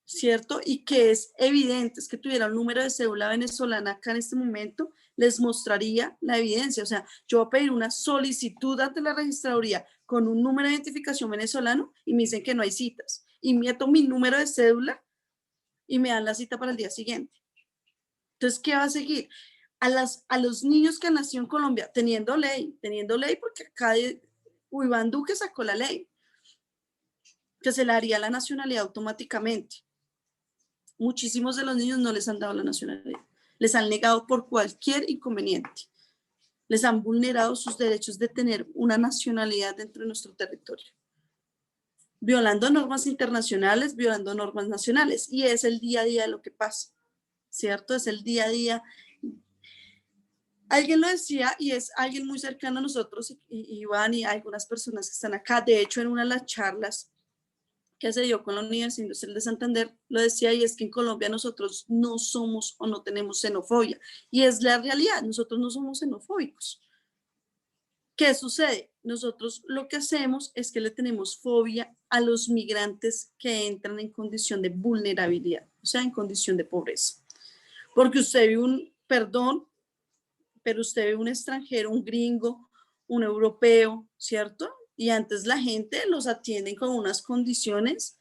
¿cierto? Y que es evidente, es que tuviera un número de cédula venezolana acá en este momento, les mostraría la evidencia. O sea, yo voy a pedir una solicitud ante la Registraduría con un número de identificación venezolano y me dicen que no hay citas. Y meto mi número de cédula y me dan la cita para el día siguiente. Entonces, ¿qué va a seguir? A los niños que han nacido en Colombia, teniendo ley, porque acá Iván Duque sacó la ley, que se le haría la nacionalidad automáticamente. Muchísimos de los niños no les han dado la nacionalidad, les han negado por cualquier inconveniente, les han vulnerado sus derechos de tener una nacionalidad dentro de nuestro territorio, violando normas internacionales, violando normas nacionales, y es el día a día de lo que pasa, ¿cierto? Es el día a día. Alguien lo decía, y es alguien muy cercano a nosotros, y Iván y algunas personas que están acá. De hecho, en una de las charlas que se dio con la Universidad Industrial de Santander, lo decía, y es que en Colombia nosotros no somos o no tenemos xenofobia. Y es la realidad, nosotros no somos xenofóbicos. ¿Qué sucede? Nosotros lo que hacemos es que le tenemos fobia a los migrantes que entran en condición de vulnerabilidad, o sea, en condición de pobreza. Porque usted ve pero usted ve un extranjero, un gringo, un europeo, ¿cierto? Y antes la gente los atiende con unas condiciones,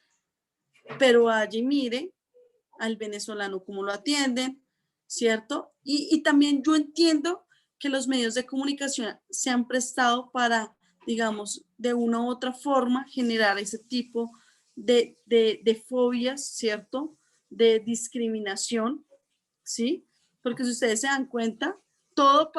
pero allí mire al venezolano cómo lo atienden, ¿cierto? Y también yo entiendo que los medios de comunicación se han prestado para, digamos, de una u otra forma generar ese tipo de fobias, ¿cierto? De discriminación, ¿sí? Porque si ustedes se dan cuenta, todo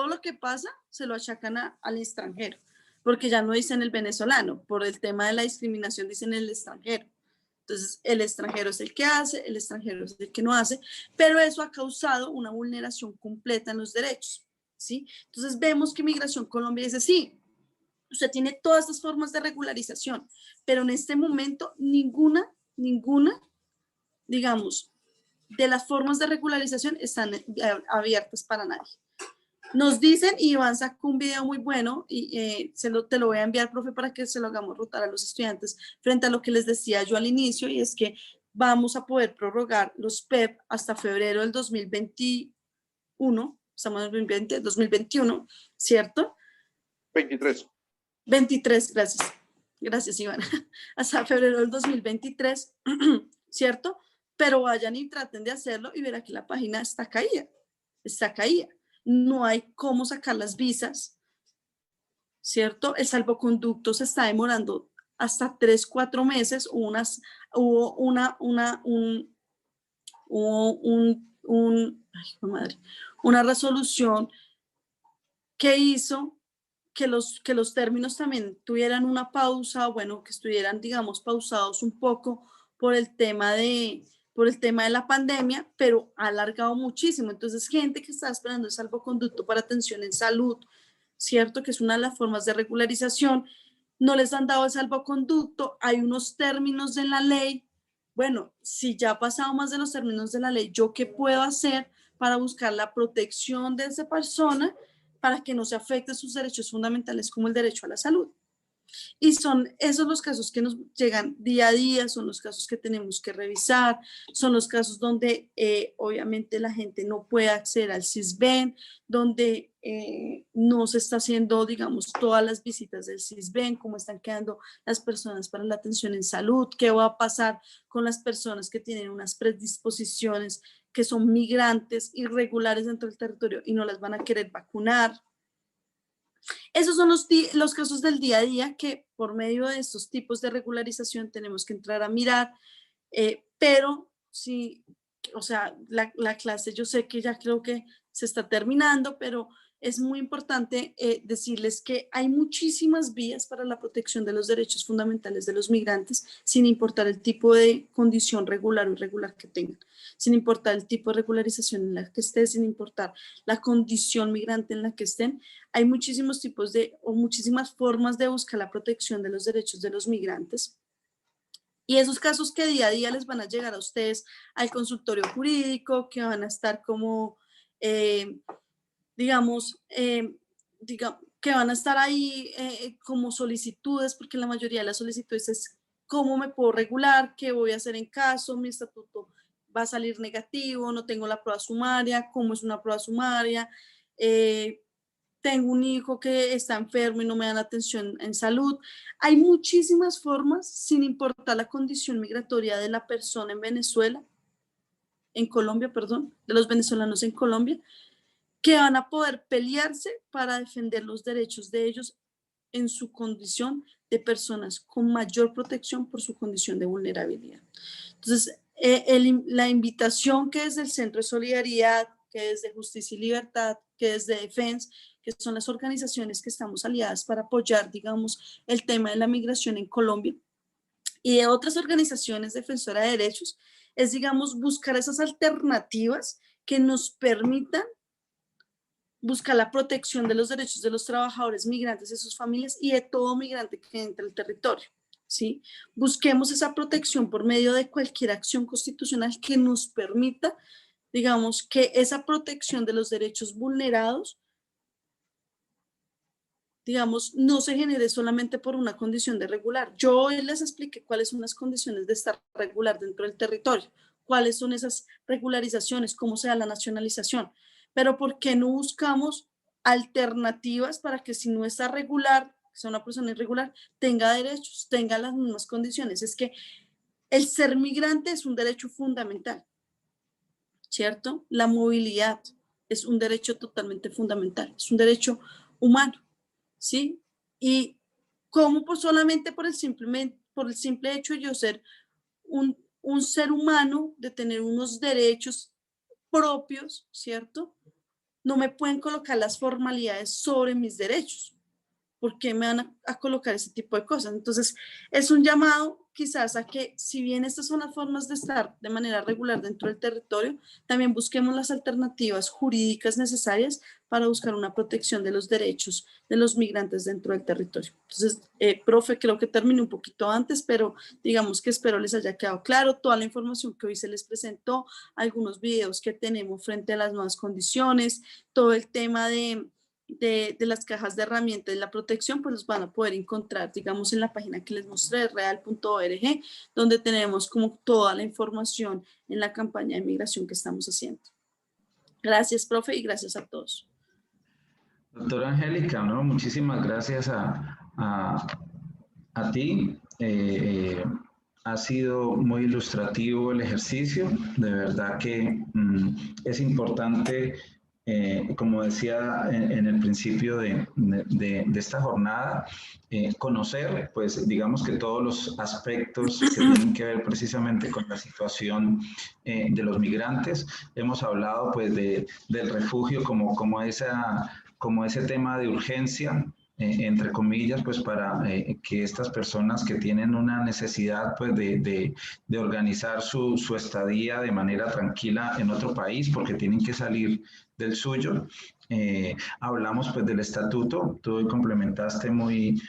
lo que pasa se lo achacan al extranjero, porque ya no dicen el venezolano, por el tema de la discriminación dicen el extranjero. Entonces, el extranjero es el que hace, el extranjero es el que no hace, pero eso ha causado una vulneración completa en los derechos, ¿sí? Entonces, vemos que Migración Colombia dice, sí, usted tiene todas estas formas de regularización, pero en este momento ninguna, digamos, de las formas de regularización están abiertas para nadie. Nos dicen, y Iván sacó un video muy bueno, y te lo voy a enviar, profe, para que se lo hagamos rotar a los estudiantes, frente a lo que les decía yo al inicio, y es que vamos a poder prorrogar los PEP hasta febrero del 2021, estamos en 2021, ¿cierto? 23, gracias. Gracias, Iván. Hasta febrero del 2023, ¿cierto? Pero vayan y traten de hacerlo y verán que la página está caída. No hay cómo sacar las visas, ¿cierto? El salvoconducto se está demorando hasta 3-4 meses. Hubo una resolución que hizo que los términos también tuvieran una pausa, bueno, que estuvieran, digamos, pausados un poco por el tema de la pandemia, pero ha alargado muchísimo. Entonces, gente que está esperando el salvoconducto para atención en salud, ¿cierto? Que es una de las formas de regularización, no les han dado el salvoconducto, hay unos términos en la ley. Bueno, si ya ha pasado más de los términos de la ley, ¿yo qué puedo hacer para buscar la protección de esa persona para que no se afecten sus derechos fundamentales como el derecho a la salud? Y son esos los casos que nos llegan día a día, son los casos que tenemos que revisar, son los casos donde obviamente la gente no puede acceder al CISBEN, donde no se está haciendo, digamos, todas las visitas del CISBEN, cómo están quedando las personas para la atención en salud, qué va a pasar con las personas que tienen unas predisposiciones, que son migrantes irregulares dentro del territorio y no las van a querer vacunar. Esos son los casos del día a día que por medio de estos tipos de regularización tenemos que entrar a mirar, pero sí, o sea, la clase yo sé que ya creo que se está terminando, pero es muy importante decirles que hay muchísimas vías para la protección de los derechos fundamentales de los migrantes, sin importar el tipo de condición regular o irregular que tengan, sin importar el tipo de regularización en la que estén, sin importar la condición migrante en la que estén. Hay muchísimos tipos o muchísimas formas de buscar la protección de los derechos de los migrantes. Y esos casos que día a día les van a llegar a ustedes al consultorio jurídico, que van a estar como, digamos, que van a estar ahí como solicitudes, porque la mayoría de las solicitudes es cómo me puedo regular, qué voy a hacer en caso, mi estatuto va a salir negativo, no tengo la prueba sumaria, cómo es una prueba sumaria, tengo un hijo que está enfermo y no me dan atención en salud. Hay muchísimas formas, sin importar la condición migratoria de la persona en Venezuela, en Colombia, perdón, de los venezolanos en Colombia, que van a poder pelearse para defender los derechos de ellos en su condición de personas con mayor protección por su condición de vulnerabilidad. Entonces, la invitación que es del Centro de Solidaridad, que es de Justicia y Libertad, que es de Defense, que son las organizaciones que estamos aliadas para apoyar, digamos, el tema de la migración en Colombia, y de otras organizaciones defensoras de derechos, es, digamos, buscar esas alternativas que nos permitan buscar la protección de los derechos de los trabajadores migrantes y sus familias y de todo migrante que entre al territorio, ¿sí? Busquemos esa protección por medio de cualquier acción constitucional que nos permita, digamos, que esa protección de los derechos vulnerados, digamos, no se genere solamente por una condición de regular. Yo hoy les expliqué cuáles son las condiciones de estar regular dentro del territorio, cuáles son esas regularizaciones, cómo se da la nacionalización, pero ¿por qué no buscamos alternativas para que si no está regular, sea una persona irregular, tenga derechos, tenga las mismas condiciones? Es que el ser migrante es un derecho fundamental, ¿cierto? La movilidad es un derecho totalmente fundamental, es un derecho humano, ¿sí? Y cómo pues solamente por el simple hecho de yo ser un ser humano, de tener unos derechos propios, ¿cierto? No me pueden colocar las formalidades sobre mis derechos. ¿Por qué me van a colocar ese tipo de cosas? Entonces, es un llamado quizás a que, si bien estas son las formas de estar de manera regular dentro del territorio, también busquemos las alternativas jurídicas necesarias para buscar una protección de los derechos de los migrantes dentro del territorio. Entonces, profe, creo que terminé un poquito antes, pero digamos que espero les haya quedado claro toda la información que hoy se les presentó, algunos videos que tenemos frente a las nuevas condiciones, todo el tema de las cajas de herramientas de la protección, pues los van a poder encontrar, digamos, en la página que les mostré, real.org, donde tenemos como toda la información en la campaña de migración que estamos haciendo. Gracias, profe, y gracias a todos. Doctora Angélica, ¿no? Muchísimas gracias a ti. Ha sido muy ilustrativo el ejercicio. De verdad que es importante, como decía en el principio de esta jornada, conocer, pues digamos que todos los aspectos que tienen que ver precisamente con la situación de los migrantes. Hemos hablado pues del refugio como ese tema de urgencia, entre comillas, pues para que estas personas que tienen una necesidad pues de organizar su estadía de manera tranquila en otro país porque tienen que salir del suyo. Hablamos pues del estatuto, tú complementaste muy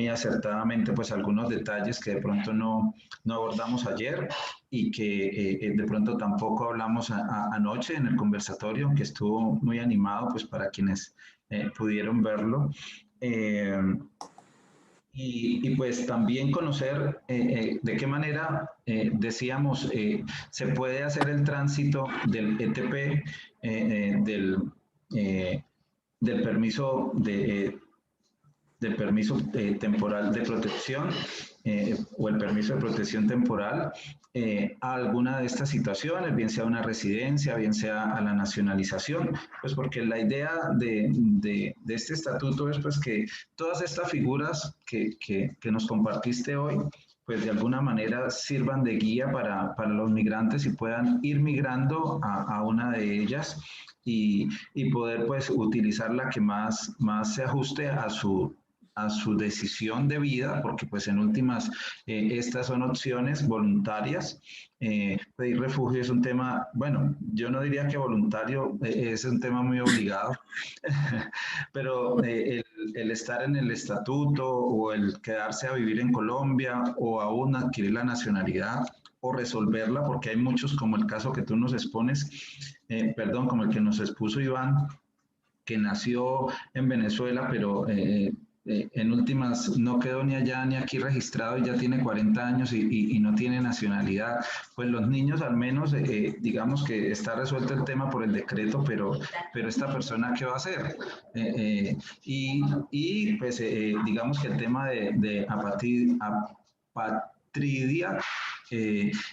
acertadamente pues algunos detalles que de pronto no abordamos ayer y que de pronto tampoco hablamos anoche en el conversatorio, que estuvo muy animado pues para quienes pudieron verlo. Y pues también conocer de qué manera, decíamos, se puede hacer el tránsito del ETP, eh, del permiso del permiso temporal de protección o el permiso de protección temporal a alguna de estas situaciones, bien sea una residencia, bien sea a la nacionalización, pues porque la idea de este estatuto es pues que todas estas figuras que nos compartiste hoy, pues de alguna manera sirvan de guía para los migrantes y puedan ir migrando a una de ellas y poder pues utilizar la que más se ajuste a su decisión de vida, porque pues en últimas estas son opciones voluntarias. Pedir refugio es un tema, bueno, yo no diría que voluntario, es un tema muy obligado, pero el estar en el estatuto o el quedarse a vivir en Colombia o aún adquirir la nacionalidad o resolverla, porque hay muchos, como el caso que tú nos expones, perdón, como el que nos expuso Iván, que nació en Venezuela, pero en últimas no quedó ni allá ni aquí registrado y ya tiene 40 años y no tiene nacionalidad. Pues los niños al menos, digamos que está resuelto el tema por el decreto, pero esta persona, ¿qué va a hacer? Y pues digamos que el tema de apatridia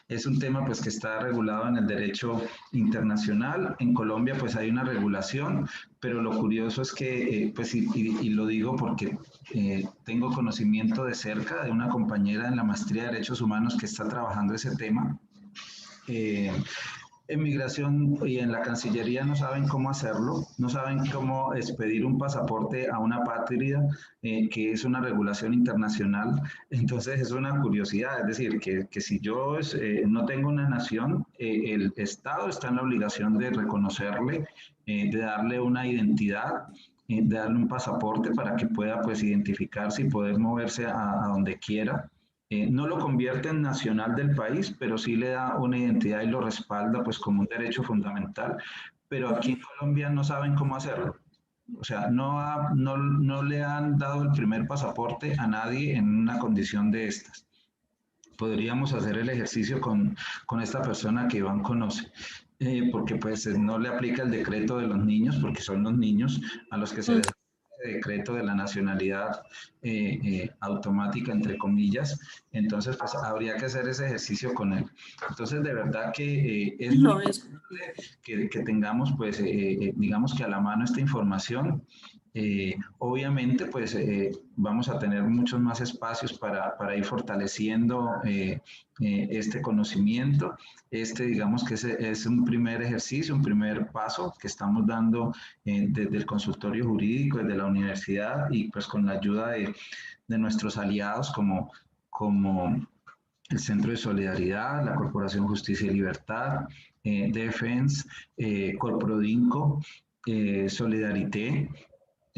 es un tema pues que está regulado en el derecho internacional. En Colombia pues hay una regulación, pero lo curioso es que, pues, y lo digo porque tengo conocimiento de cerca de una compañera en la maestría de Derechos Humanos que está trabajando ese tema. En Migración y en la Cancillería no saben cómo hacerlo, no saben cómo expedir un pasaporte a una apátrida, que es una regulación internacional. Entonces es una curiosidad, es decir, que si yo no tengo una nación, el Estado está en la obligación de reconocerle, de darle una identidad, de darle un pasaporte para que pueda pues identificarse y poder moverse a donde quiera. No lo convierte en nacional del país, pero sí le da una identidad y lo respalda pues como un derecho fundamental. Pero aquí en Colombia no saben cómo hacerlo. O sea, no le han dado el primer pasaporte a nadie en una condición de estas. Podríamos hacer el ejercicio con esta persona que Iván conoce, porque pues no le aplica el decreto de los niños, porque son los niños a los que se les decreto de la nacionalidad automática, entre comillas. Entonces, pues habría que hacer ese ejercicio con él. Entonces, de verdad que es muy importante que tengamos, pues, digamos que a la mano esta información. Obviamente, pues vamos a tener muchos más espacios para ir fortaleciendo este conocimiento. Digamos que es un primer ejercicio, un primer paso que estamos dando desde el consultorio jurídico, desde la universidad y pues con la ayuda de nuestros aliados como el Centro de Solidaridad, la Corporación Justicia y Libertad, Defense, Corprodinco, Solidarité,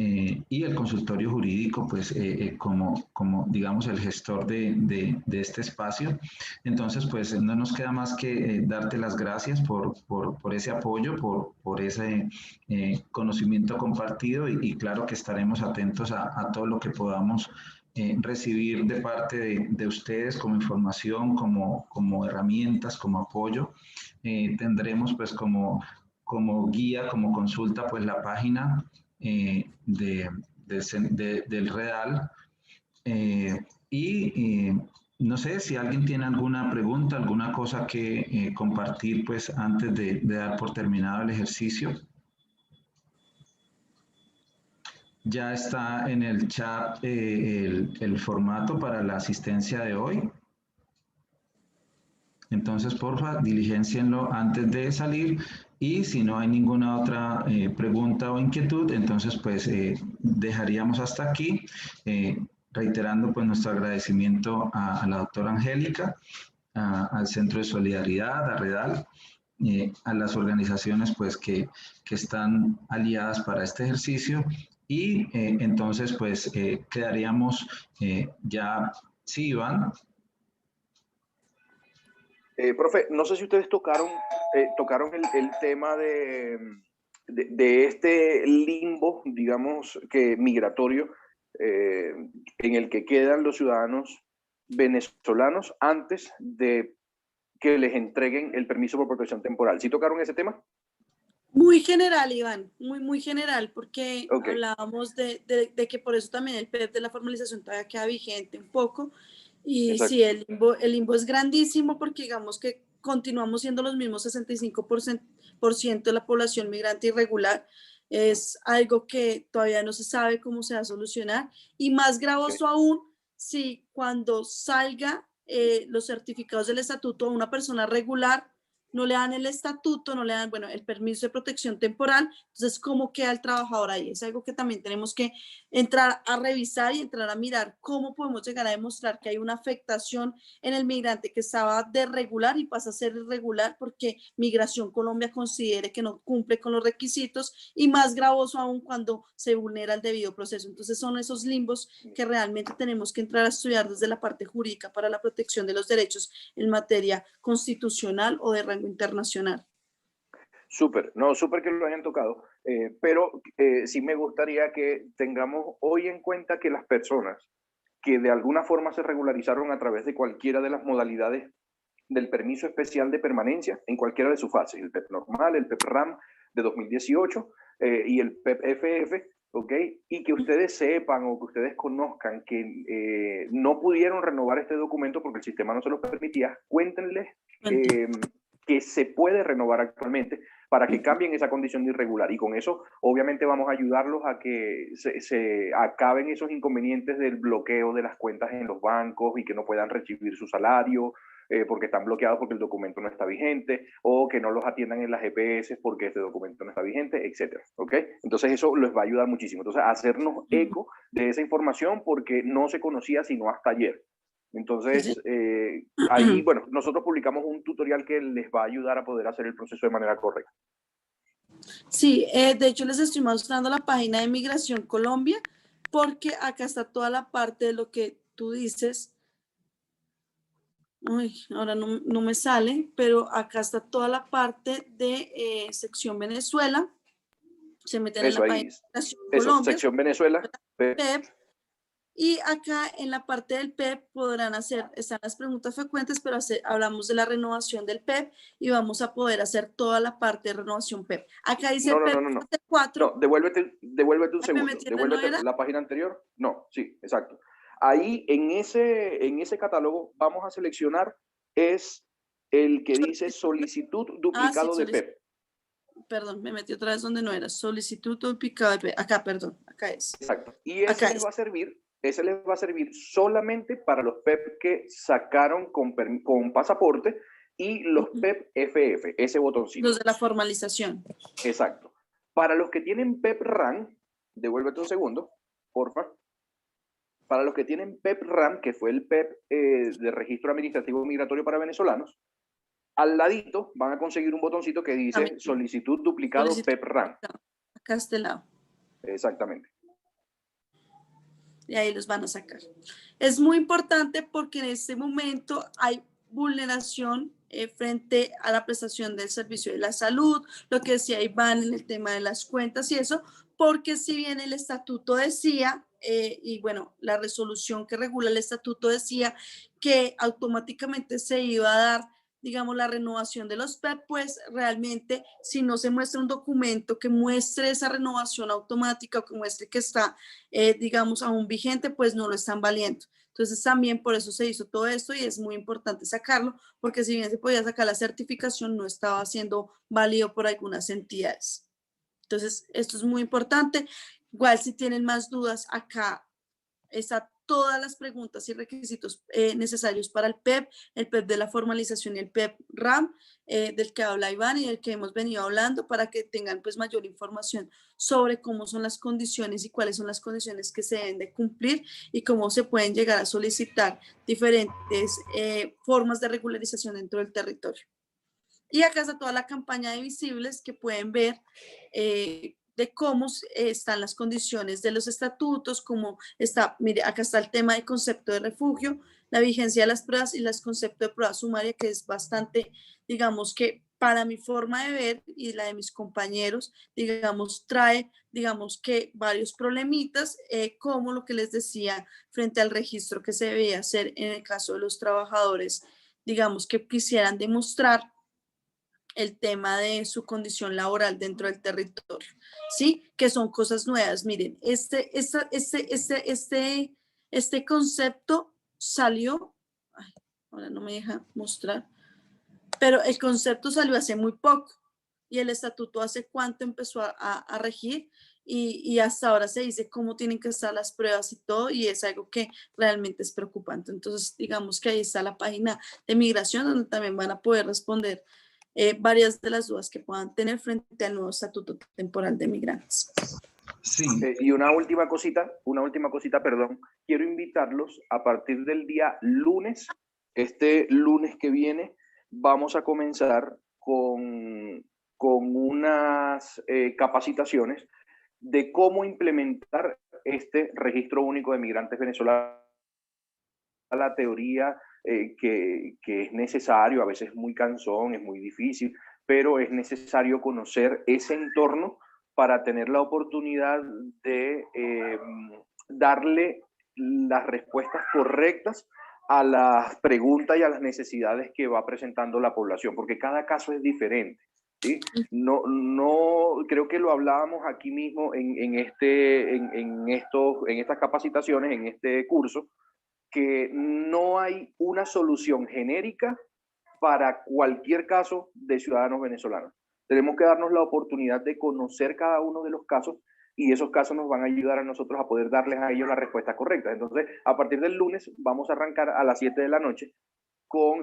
y el consultorio jurídico, pues como digamos el gestor de este espacio. Entonces, pues no nos queda más que darte las gracias por ese apoyo, por ese conocimiento compartido y claro que estaremos atentos a todo lo que podamos recibir de parte de ustedes como información, como herramientas, como apoyo. Tendremos pues como guía, como consulta, pues la página del REDAL. No sé si alguien tiene alguna pregunta, alguna cosa que compartir, pues antes de dar por terminado el ejercicio. Ya está en el chat el formato para la asistencia de hoy. Entonces, porfa, diligencienlo antes de salir y si no hay ninguna otra pregunta o inquietud, entonces pues dejaríamos hasta aquí, reiterando pues nuestro agradecimiento a la doctora Angélica, al Centro de Solidaridad, a REDAL, a las organizaciones pues que están aliadas para este ejercicio y entonces pues quedaríamos ya, sí, Iván. Profe, no sé si ustedes tocaron el tema de este limbo, digamos, que migratorio, en el que quedan los ciudadanos venezolanos antes de que les entreguen el permiso por protección temporal. ¿Sí tocaron ese tema? Muy general, Iván, muy general, porque Okay. hablábamos de que por eso también el PEP de la formalización todavía queda vigente un poco. Y Exacto. sí, el limbo es grandísimo porque digamos que continuamos siendo los mismos 65% de la población migrante irregular. Es algo que todavía no se sabe cómo se va a solucionar. Y más gravoso aún, si cuando salga los certificados del estatuto a una persona regular, no le dan el estatuto, no le dan, bueno, el permiso de protección temporal, entonces, ¿cómo queda el trabajador ahí? Es algo que también tenemos que entrar a revisar y entrar a mirar cómo podemos llegar a demostrar que hay una afectación en el migrante que estaba de regular y pasa a ser irregular porque Migración Colombia considere que no cumple con los requisitos, y más gravoso aún cuando se vulnera el debido proceso. Entonces, son esos limbos que realmente tenemos que entrar a estudiar desde la parte jurídica para la protección de los derechos en materia constitucional o de rango internacional. Súper, no, súper que lo hayan tocado, pero sí me gustaría que tengamos hoy en cuenta que las personas que de alguna forma se regularizaron a través de cualquiera de las modalidades del permiso especial de permanencia, en cualquiera de sus fases, el PEP normal, el PEP RAM de 2018 y el PEP FF, ¿ok? Y que ustedes sepan o que ustedes conozcan que no pudieron renovar este documento porque el sistema no se lo permitía, cuéntenles que se puede renovar actualmente para que cambien esa condición de irregular, y con eso obviamente vamos a ayudarlos a que se acaben esos inconvenientes del bloqueo de las cuentas en los bancos y que no puedan recibir su salario porque están bloqueados porque el documento no está vigente, o que no los atiendan en las EPS porque este documento no está vigente, etcétera, ¿ok? Entonces eso les va a ayudar muchísimo. Entonces, hacernos eco de esa información porque no se conocía sino hasta ayer. Entonces, ahí, bueno, nosotros publicamos un tutorial que les va a ayudar a poder hacer el proceso de manera correcta. Sí, de hecho les estoy mostrando la página de Migración Colombia porque acá está toda la parte de lo que tú dices. Uy, ahora no me sale, pero acá está toda la parte de sección Venezuela. Se meten en la página de Migración Colombia. Sección Venezuela. PEP. Y acá en la parte del PEP están las preguntas frecuentes, pero hablamos de la renovación del PEP y vamos a poder hacer toda la parte de renovación PEP. Acá dice PEP 4. No, devuélvete un segundo. Devuélvete la página anterior. No, sí, exacto. Ahí en ese catálogo vamos a seleccionar es el que dice solicitud duplicado de PEP. Perdón, me metí otra vez donde no era. Solicitud duplicado de PEP. Acá, perdón, acá es. Exacto. Y ese les va a servir solamente para los PEP que sacaron con pasaporte y los PEP FF, ese botoncito. Los de la formalización. Exacto. Para los que tienen PEP RAM, devuélvete un segundo, porfa. Para los que tienen PEP RAM, que fue el PEP de registro administrativo migratorio para venezolanos, al ladito van a conseguir un botoncito que dice solicitud duplicado PEP RAM. Acá a este lado. Exactamente. Y ahí los van a sacar. Es muy importante porque en este momento hay vulneración frente a la prestación del servicio de la salud, lo que decía Iván en el tema de las cuentas y eso, porque si bien el estatuto decía, y bueno, la resolución que regula el estatuto decía que automáticamente se iba a dar, digamos, la renovación de los PEP, pues realmente si no se muestra un documento que muestre esa renovación automática o que muestre que está, digamos, aún vigente, pues no lo están valiendo. Entonces también por eso se hizo todo esto y es muy importante sacarlo, porque si bien se podía sacar la certificación, no estaba siendo válido por algunas entidades. Entonces esto es muy importante. Igual si tienen más dudas, acá está todas las preguntas y requisitos necesarios para el PEP de la formalización y el PEP RAM, del que habla Iván y del que hemos venido hablando, para que tengan pues mayor información sobre cómo son las condiciones y cuáles son las condiciones que se deben de cumplir y cómo se pueden llegar a solicitar diferentes formas de regularización dentro del territorio. Y acá está toda la campaña de visibles que pueden ver de cómo están las condiciones de los estatutos, cómo está, mire, acá está el tema del concepto de refugio, la vigencia de las pruebas y los conceptos de prueba sumaria, que es bastante, digamos que para mi forma de ver y la de mis compañeros, digamos, trae, digamos que varios problemitas, como lo que les decía frente al registro que se debía hacer en el caso de los trabajadores, digamos, que quisieran demostrar el tema de su condición laboral dentro del territorio, ¿sí? Que son cosas nuevas. Miren, este concepto salió, ay, ahora no me deja mostrar, pero el concepto salió hace muy poco y el estatuto hace cuánto empezó a regir y hasta ahora se dice cómo tienen que estar las pruebas y todo, y es algo que realmente es preocupante. Entonces, digamos que ahí está la página de migración donde también van a poder responder varias de las dudas que puedan tener frente al nuevo estatuto temporal de migrantes. Sí. Y una última cosita, perdón. Quiero invitarlos a partir del día lunes, este lunes que viene, vamos a comenzar con unas capacitaciones de cómo implementar este registro único de migrantes venezolanos. La teoría que es necesario, a veces es muy cansón, es muy difícil, pero es necesario conocer ese entorno para tener la oportunidad de darle las respuestas correctas a las preguntas y a las necesidades que va presentando la población, porque cada caso es diferente. ¿Sí? No, creo que lo hablábamos aquí mismo en estas capacitaciones, en este curso, que no hay una solución genérica para cualquier caso de ciudadanos venezolanos. Tenemos que darnos la oportunidad de conocer cada uno de los casos y esos casos nos van a ayudar a nosotros a poder darles a ellos la respuesta correcta. Entonces, a partir del lunes vamos a arrancar a las 7 de la noche.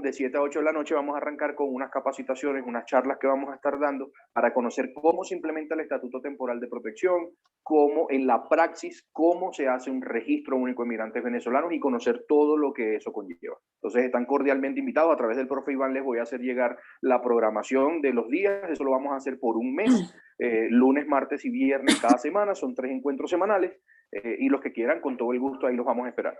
De 7 a 8 de la noche vamos a arrancar con unas capacitaciones, unas charlas que vamos a estar dando para conocer cómo se implementa el Estatuto Temporal de Protección, cómo en la praxis, cómo se hace un registro único de migrantes venezolanos y conocer todo lo que eso conlleva. Entonces están cordialmente invitados. A través del profe Iván les voy a hacer llegar la programación de los días. Eso lo vamos a hacer por un mes, lunes, martes y viernes cada semana. Son 3 encuentros semanales y los que quieran, con todo el gusto, ahí los vamos a esperar.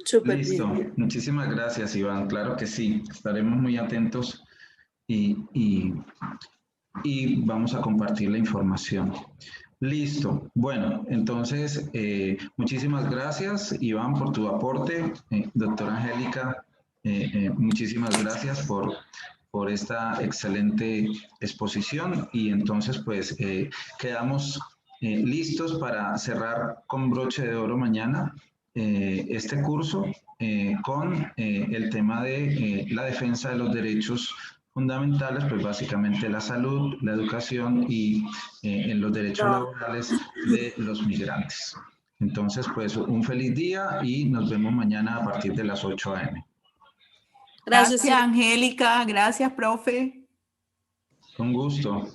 Súper Listo, bien. muchísimas gracias, Iván. Claro que sí, estaremos muy atentos y vamos a compartir la información. Listo. Bueno, entonces, muchísimas gracias, Iván, por tu aporte. Doctora Angélica, muchísimas gracias por esta excelente exposición. Y entonces, pues, quedamos listos para cerrar con broche de oro mañana este curso con el tema de la defensa de los derechos fundamentales, pues básicamente la salud, la educación y en los derechos laborales de los migrantes. Entonces, pues un feliz día y nos vemos mañana a partir de las 8 a.m. Gracias, Angélica. Gracias, profe. Con gusto.